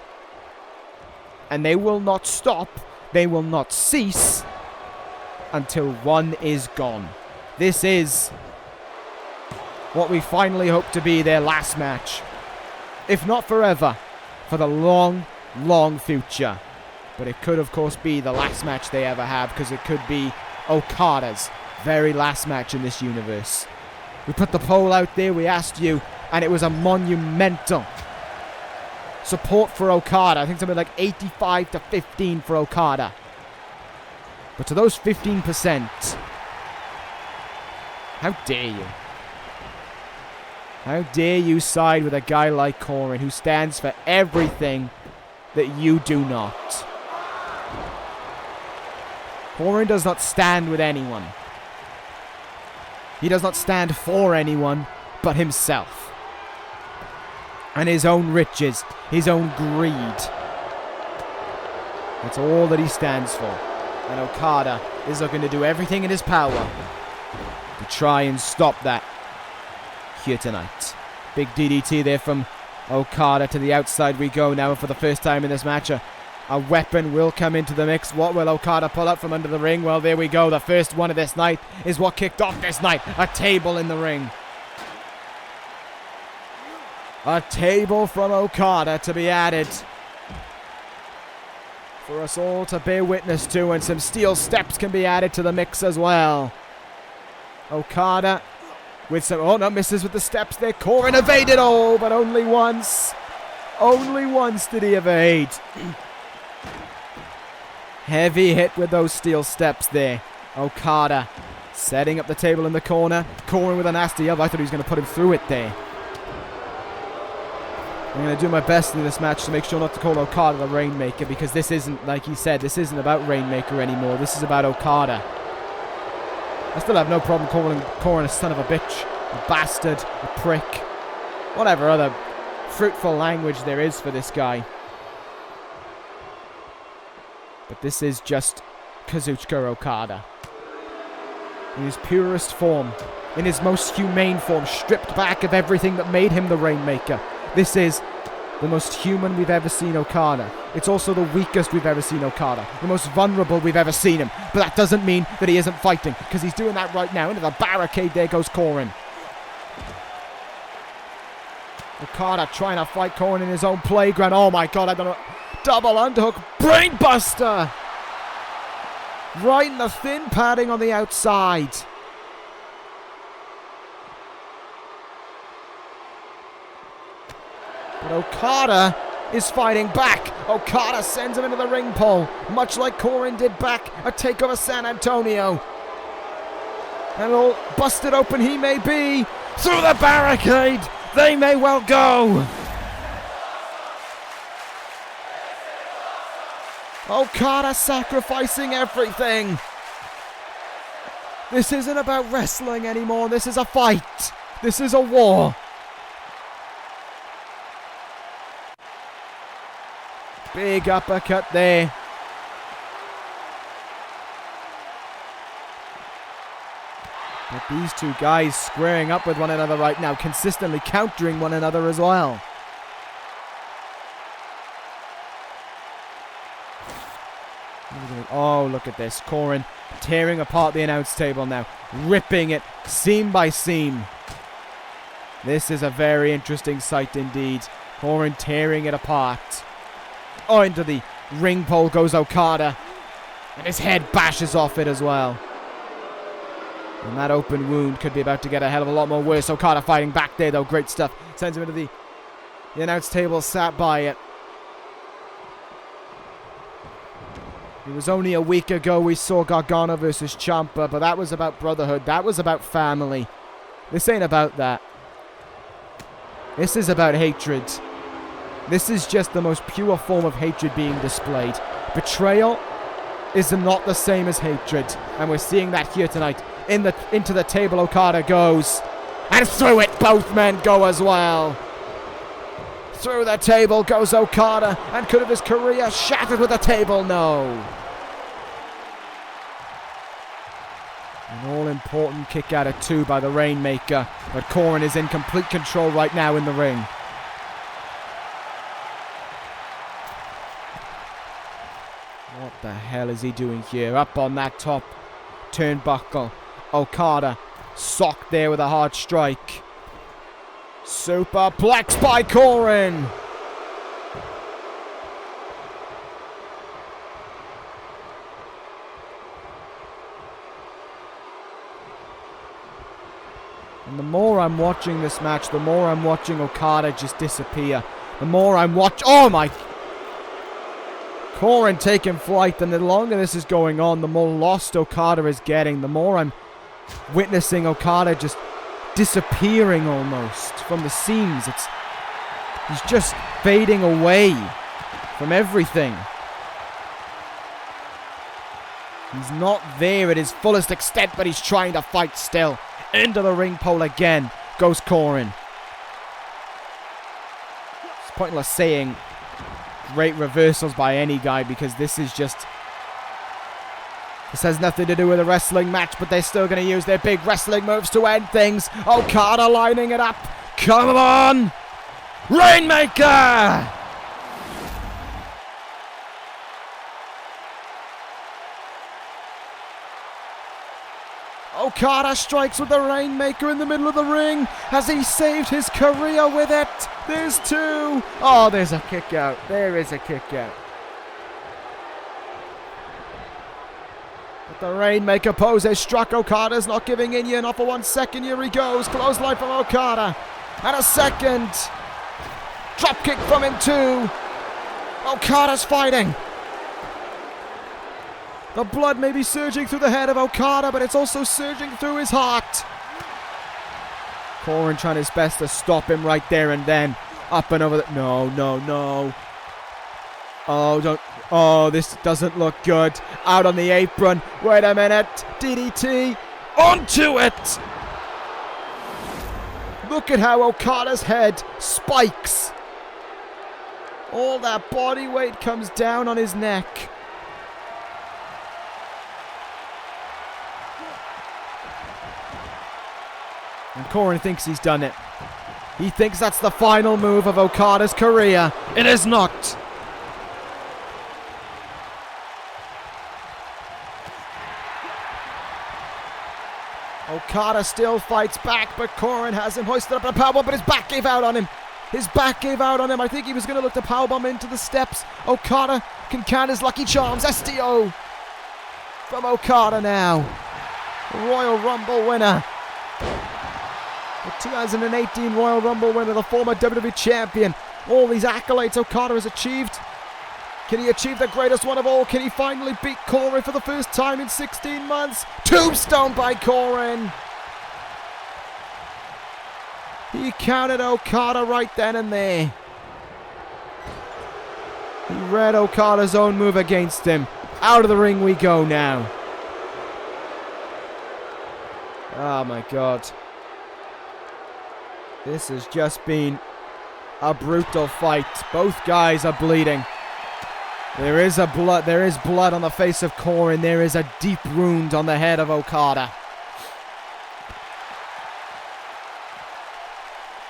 And they will not stop, they will not cease until one is gone. This is what we finally hope to be their last match. If not forever, for the long, long future. But it could, of course, be the last match they ever have, because it could be Okada's very last match in this universe. We put the poll out there, we asked you, and it was a monumental support for Okada. I think something like 85-15 for Okada. But to those 15%, how dare you? How dare you side with a guy like Coren, who stands for everything that you do not? Coren does not stand with anyone. He does not stand for anyone but himself. And his own riches, his own greed. That's all that he stands for. And Okada is looking to do everything in his power to try and stop that here tonight. Big DDT there from Okada. To the outside we go now, and for the first time in this match, a weapon will come into the mix. What will Okada pull up from under the ring? Well, there we go. The first one of this night is what kicked off this night. A table in the ring. A table from Okada to be added for us all to bear witness to, and some steel steps can be added to the mix as well. Okada with some... Oh no, misses with the steps there. Coren evaded. Oh, but only once. Only once did he evade. Heavy hit with those steel steps there. Okada setting up the table in the corner. Coren with a nasty elbow. I thought he was going to put him through it there. I'm going to do my best in this match to make sure not to call Okada the Rainmaker, because this isn't, like he said, this isn't about Rainmaker anymore. This is about Okada. I still have no problem calling Coren a son of a bitch, a bastard, a prick, whatever other fruitful language there is for this guy. But this is just Kazuchika Okada. In his purest form, in his most humane form, stripped back of everything that made him the Rainmaker. This is the most human we've ever seen Okada. It's also the weakest we've ever seen Okada. The most vulnerable we've ever seen him. But that doesn't mean that he isn't fighting, because he's doing that right now. Into the barricade, there goes Coren. Okada trying to fight Coren in his own playground. Oh my god, I don't know. Double underhook. Brainbuster! Right in the thin padding on the outside. But Okada is fighting back. Okada sends him into the ring pole, much like Coren did back at TakeOver San Antonio. And all busted open he may be. Through the barricade, they may well go. Okada sacrificing everything. This isn't about wrestling anymore. This is a fight. This is a war. Big uppercut there. But these two guys squaring up with one another right now, consistently countering one another as well. Oh, look at this. Coren tearing apart the announce table now. Ripping it seam by seam. This is a very interesting sight indeed. Coren tearing it apart. Oh, into the ring pole goes Okada. And his head bashes off it as well. And that open wound could be about to get a hell of a lot more worse. Okada fighting back there though. Great stuff. Sends him into the announce table, sat by it. It was only a week ago we saw Gargano versus Ciampa, but that was about brotherhood. That was about family. This ain't about that. This is about hatred. This is just the most pure form of hatred being displayed. Betrayal is not the same as hatred. And we're seeing that here tonight. Into the table Okada goes. And through it both men go as well. Through the table goes Okada. And could have his career shattered with the table? No. An all-important kick out of two by the Rainmaker. But Coren is in complete control right now in the ring. What the hell is he doing here? Up on that top turnbuckle. Okada socked there with a hard strike. Superplex by Coren. And the more I'm watching this match, the more I'm watching Okada just disappear. The more I'm oh my... Coren taking flight, and the longer this is going on, the more lost Okada is getting. The more I'm witnessing Okada just disappearing almost from the scenes. He's just fading away from everything. He's not there at his fullest extent, but he's trying to fight still. Into the ring pole again goes Coren. It's pointless saying great reversals by any guy, because this has nothing to do with a wrestling match, but they're still going to use their big wrestling moves to end things. Okada lining it up. Come on! Rainmaker! Okada strikes with the Rainmaker in the middle of the ring. Has he saved his career with it? There's two. Oh, there's a kick out. There is a kick out. But the Rainmaker pose is struck. Okada's not giving in yet. Not for 1 second. Here he goes. Clothesline from Okada. And a second. Drop kick from him too. Okada's fighting. The blood may be surging through the head of Okada, but it's also surging through his heart. Coren trying his best to stop him right there and then. Up and over the... No, no, no. Oh, don't... Oh, this doesn't look good. Out on the apron. Wait a minute. DDT. Onto it! Look at how Okada's head spikes. All that body weight comes down on his neck. And Koren thinks he's done it. He thinks that's the final move of Okada's career. It is not. Okada still fights back, but Koren has him hoisted up in a powerbomb, but his back gave out on him. His back gave out on him. I think he was going to look to powerbomb into the steps. Okada can count his lucky charms. STO from Okada now. Royal Rumble winner. The 2018 Royal Rumble winner, the former WWE Champion. All these accolades Okada has achieved. Can he achieve the greatest one of all? Can he finally beat Koren for the first time in 16 months? Tombstone by Koren. He counted Okada right then and there. He read Okada's own move against him. Out of the ring we go now. Oh my God. This has just been a brutal fight. Both guys are bleeding. There is blood on the face of Koren. There is a deep wound on the head of Okada.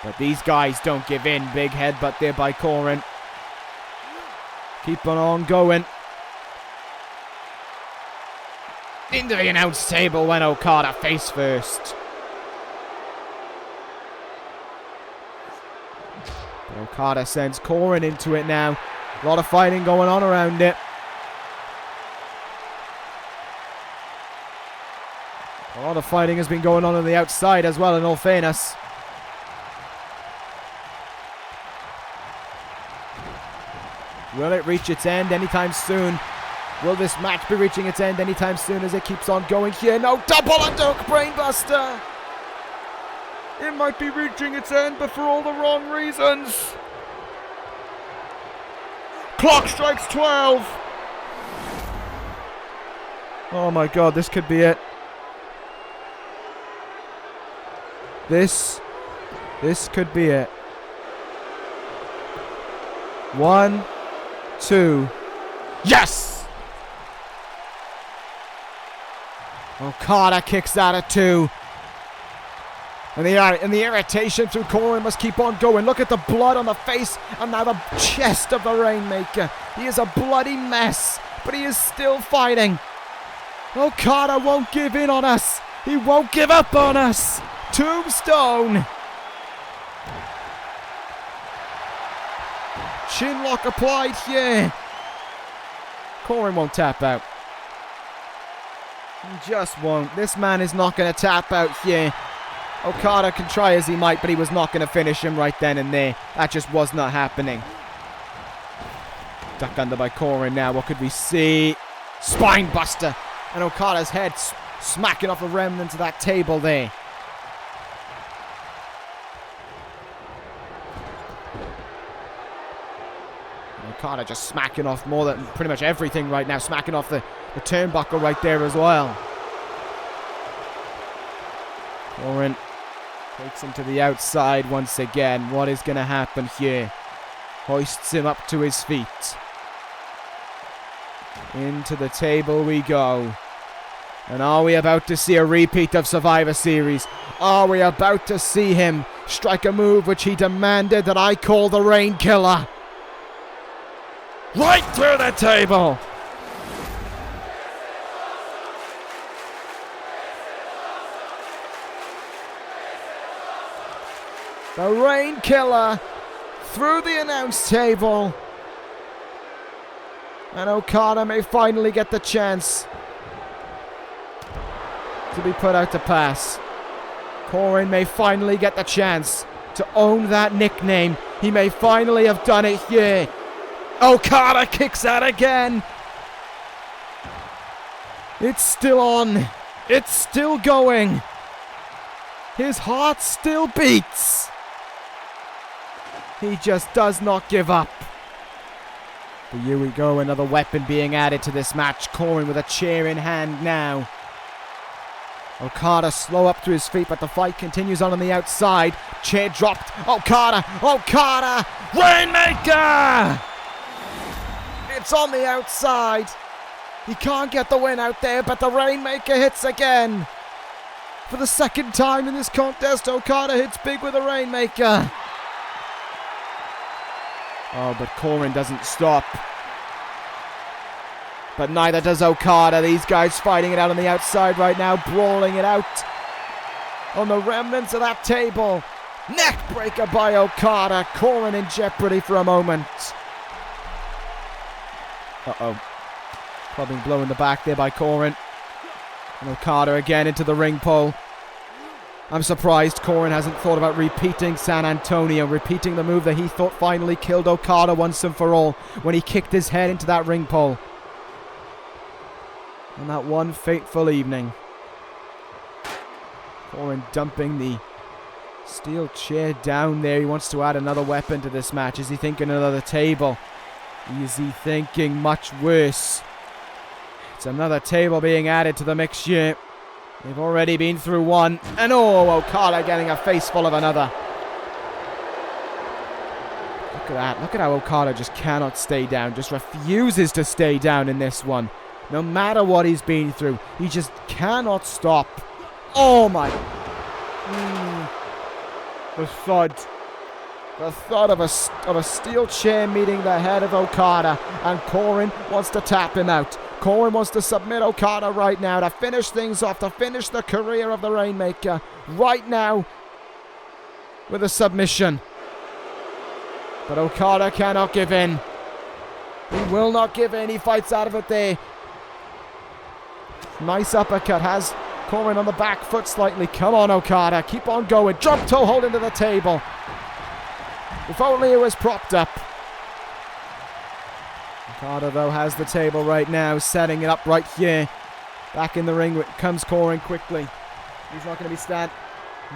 But these guys don't give in. Big headbutt there by Koren. Keep on going. Into the announce table when Okada face first. But Okada sends Koren into it now. A lot of fighting going on around it. A lot of fighting has been going on the outside as well, in all fairness. Will it reach its end anytime soon? Will this match be reaching its end anytime soon as it keeps on going here? No, double under brainbuster! It might be reaching its end, but for all the wrong reasons. Clock strikes 12. Oh my God, this could be it. This could be it. 1, 2. Yes! Okada kicks out at 2. And the irritation through Koren must keep on going. Look at the blood on the face and now the chest of the Rainmaker. He is a bloody mess, but he is still fighting. Okada won't give in on us. He won't give up on us. Tombstone. Chinlock applied here. Koren won't tap out. He just won't. This man is not going to tap out here. Okada can try as he might, but he was not going to finish him right then and there. That just was not happening. Duck under by Koren now. What could we see? Spine buster. And Okada's head smacking off the remnants of that table there. And Okada just smacking off more than pretty much everything right now. Smacking off the turnbuckle right there as well. Koren takes him to the outside once again. What is going to happen here? Hoists him up to his feet. Into the table we go. And are we about to see a repeat of Survivor Series? Are we about to see him strike a move which he demanded that I call the Rain Killer? Right through the table! The Rain Killer through the announce table. And Okada may finally get the chance to be put out to pass. Koren may finally get the chance to own that nickname. He may finally have done it here. Okada kicks out again. It's still on. It's still going. His heart still beats. He just does not give up. But here we go, another weapon being added to this match. Koren with a chair in hand now. Okada slow up to his feet, but the fight continues on the outside. Chair dropped. Okada! Rainmaker! It's on the outside. He can't get the win out there, but the Rainmaker hits again. For the second time in this contest, Okada hits big with a Rainmaker. Oh, but Koren doesn't stop. But neither does Okada. These guys fighting it out on the outside right now, brawling it out on the remnants of that table. Neck breaker by Okada. Koren in jeopardy for a moment. Uh-oh. Clubbing blow in the back there by Koren. And Okada again into the ring pole. I'm surprised Koren hasn't thought about repeating San Antonio, repeating the move that he thought finally killed Okada once and for all when he kicked his head into that ring pole. On that one fateful evening. Koren dumping the steel chair down there. He wants to add another weapon to this match. Is he thinking another table? Is he thinking much worse? It's another table being added to the mix here. They've already been through one. And Okada getting a face full of another. Look at that. Look at how Okada just cannot stay down. Just refuses to stay down in this one. No matter what he's been through. He just cannot stop. Oh my. The thud. The thud of a steel chair meeting the head of Okada. And Koren wants to tap him out. Koren wants to submit Okada right now to finish things off, to finish the career of the Rainmaker right now with a submission. But Okada cannot give in. He will not give in. He fights out of it there. Nice uppercut. Has Koren on the back foot slightly. Come on, Okada. Keep on going. Drop toe hold into the table. If only it was propped up. Okada, though, has the table right now, setting it up right here. Back in the ring comes Koren quickly. He's not going to be stand.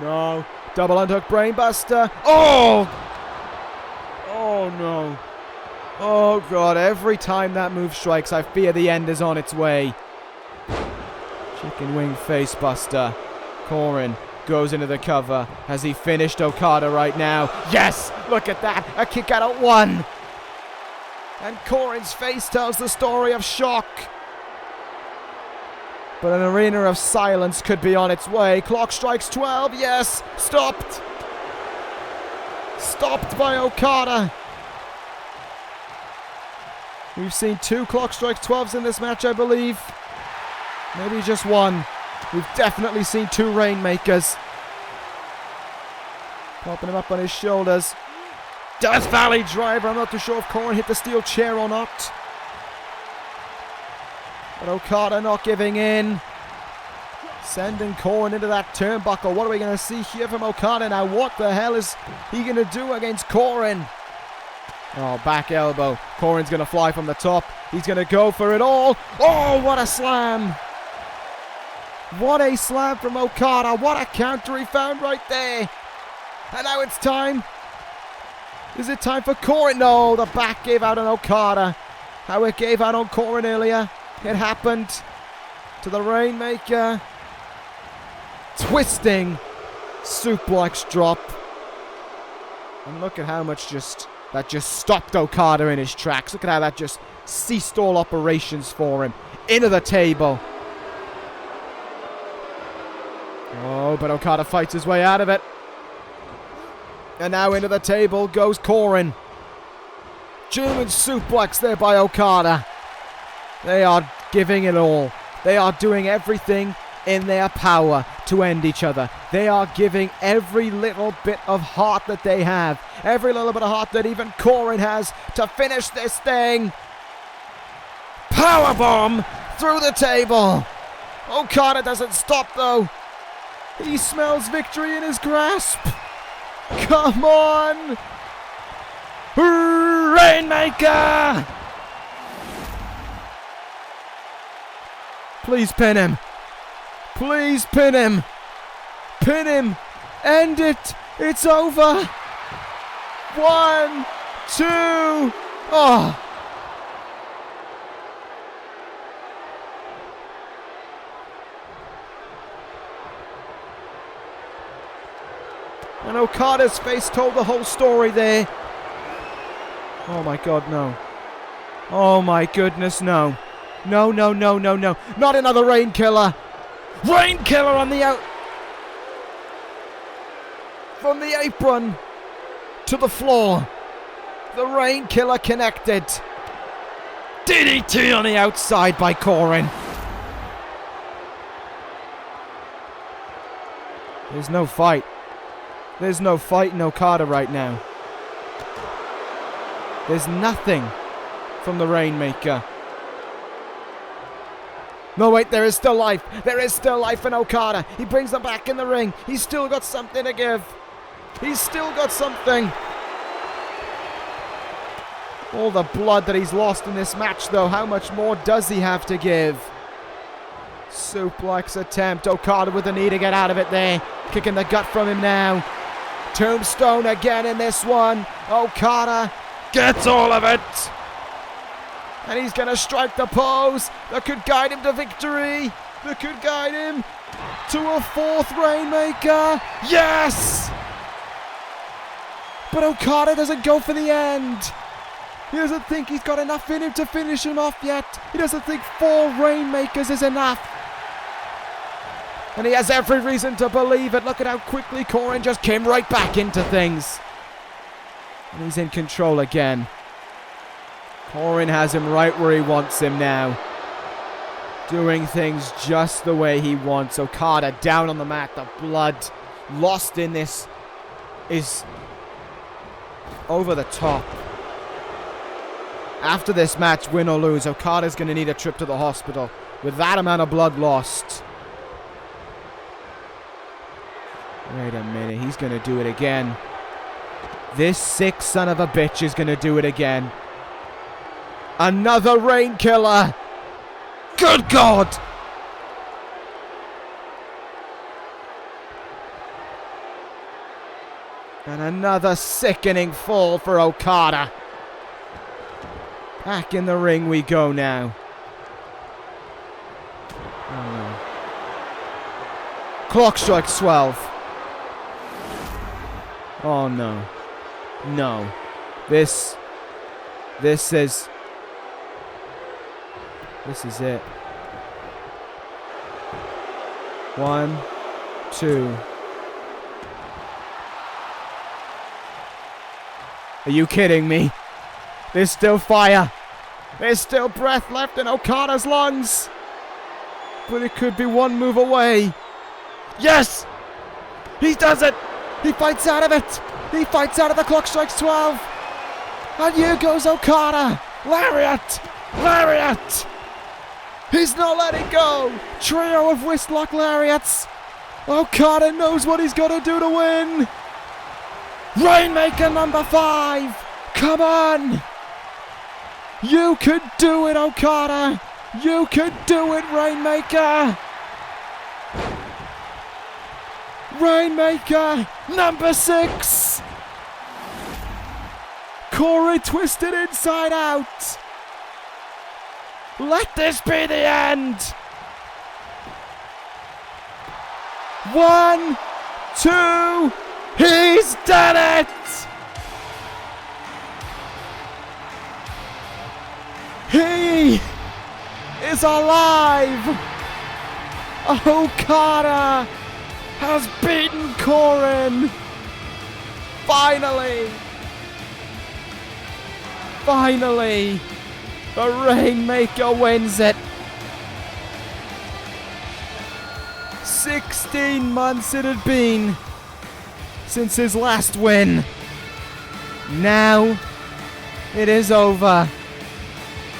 No. Double unhook brainbuster. Oh! Oh, no. Oh, God. Every time that move strikes, I fear the end is on its way. Chicken wing facebuster. Koren goes into the cover. Has he finished Okada right now? Yes! Look at that. A kick out at one. And Koren's face tells the story of shock. But an arena of silence could be on its way. Clock strikes 12. Yes! Stopped! Stopped by Okada. We've seen 2 clock strikes 12s in this match, I believe. Maybe just one. We've definitely seen 2 Rainmakers. Popping him up on his shoulders. Death Valley driver. I'm not too sure if Koren hit the steel chair or not. But Okada not giving in. Sending Koren into that turnbuckle. What are we going to see here from Okada now? What the hell is he going to do against Koren? Oh, back elbow. Koren's going to fly from the top. He's going to go for it all. Oh, what a slam. What a slam from Okada. What a counter he found right there. And now it's time. Is it time for Koren? No, the back gave out on Okada. How it gave out on Koren earlier. It happened to the Rainmaker. Twisting suplex drop. And look at how much that just stopped Okada in his tracks. Look at how that just ceased all operations for him. Into the table. Oh, but Okada fights his way out of it. And now into the table goes Koren. German suplex there by Okada. They are giving it all. They are doing everything in their power to end each other. They are giving every little bit of heart that they have. Every little bit of heart that even Koren has to finish this thing. Powerbomb through the table. Okada doesn't stop though. He smells victory in his grasp. Come on! Rainmaker! Please pin him. Please pin him. Pin him. End it. It's over. 1, 2. Oh. And Okada's face told the whole story there. Oh my God, no. Oh my goodness, no. No, no, no, no, no. Not another Rain Killer. Rain Killer on the out. From the apron to the floor. The Rain Killer connected. DDT on the outside by Koren. There's no fight. There's no fight in Okada right now. There's nothing from the Rainmaker. No, wait, there is still life. There is still life in Okada. He brings them back in the ring. He's still got something to give. He's still got something. All the blood that he's lost in this match, though. How much more does he have to give? Suplex attempt. Okada with the knee to get out of it there. Kicking the gut from him now. Tombstone again in this one. Okada gets all of it. And he's going to strike the pose that could guide him to victory. That could guide him to a fourth Rainmaker. Yes! But Okada doesn't go for the end. He doesn't think he's got enough in him to finish him off yet. He doesn't think 4 Rainmakers is enough. And he has every reason to believe it. Look at how quickly Koren just came right back into things. And he's in control again. Koren has him right where he wants him now. Doing things just the way he wants. Okada down on the mat. The blood lost in this is over the top. After this match, win or lose, Okada's going to need a trip to the hospital. With that amount of blood lost. Wait a minute, he's going to do it again. This sick son of a bitch is going to do it again. Another Rain Killer. Good God. And another sickening fall for Okada. Back in the ring we go now. Oh no. Clock strikes 12. Oh no. No. This is it. 1, 2. Are you kidding me? There's still fire. There's still breath left in Okada's lungs. But it could be one move away. Yes! He does it! He fights out of it! He fights out of the clock strikes 12! And here goes Okada! Lariat! Lariat! He's not letting go! Trio of wristlock lariats! Okada knows what he's got to do to win! Rainmaker number 5! Come on! You could do it, Okada! You could do it, Rainmaker! Rainmaker number 6! Corey twisted inside out! Let this be the end! 1, 2, he's done it! He is alive! Okada has beaten Koren! Finally! Finally! The Rainmaker wins it! 16 months it had been since his last win. Now it is over.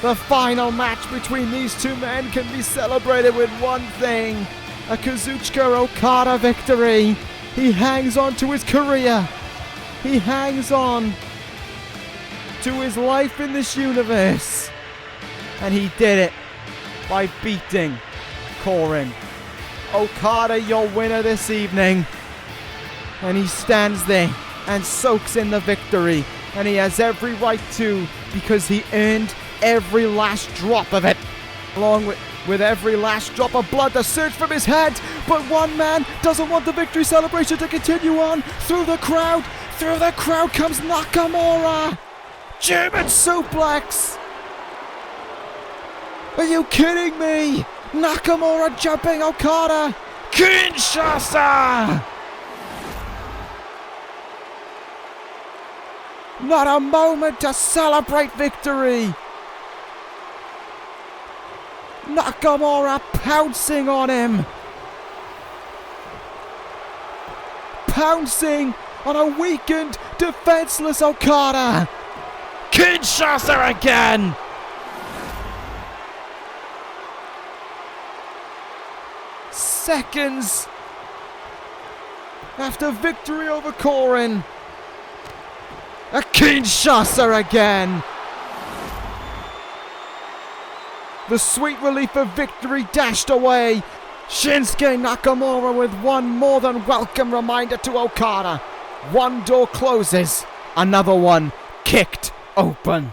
The final match between these two men can be celebrated with one thing. A Kazuchika Okada victory. He hangs on to his career. He hangs on to his life in this universe. And he did it by beating Koren. Okada, your winner this evening. And he stands there and soaks in the victory. And he has every right to, because he earned every last drop of it. Along with every last drop of blood that surged from his head. But one man doesn't want the victory celebration to continue on. Through the crowd comes Nakamura. German suplex. Are you kidding me? Nakamura jumping Okada. Kinshasa. Not a moment to celebrate victory. Nakamura pouncing on him. Pouncing on a weakened, defenseless Okada. Kinshasa again. Seconds after victory over Coren. A Kinshasa again. The sweet relief of victory dashed away. Shinsuke Nakamura with one more than welcome reminder to Okada. One door closes, another one kicked open.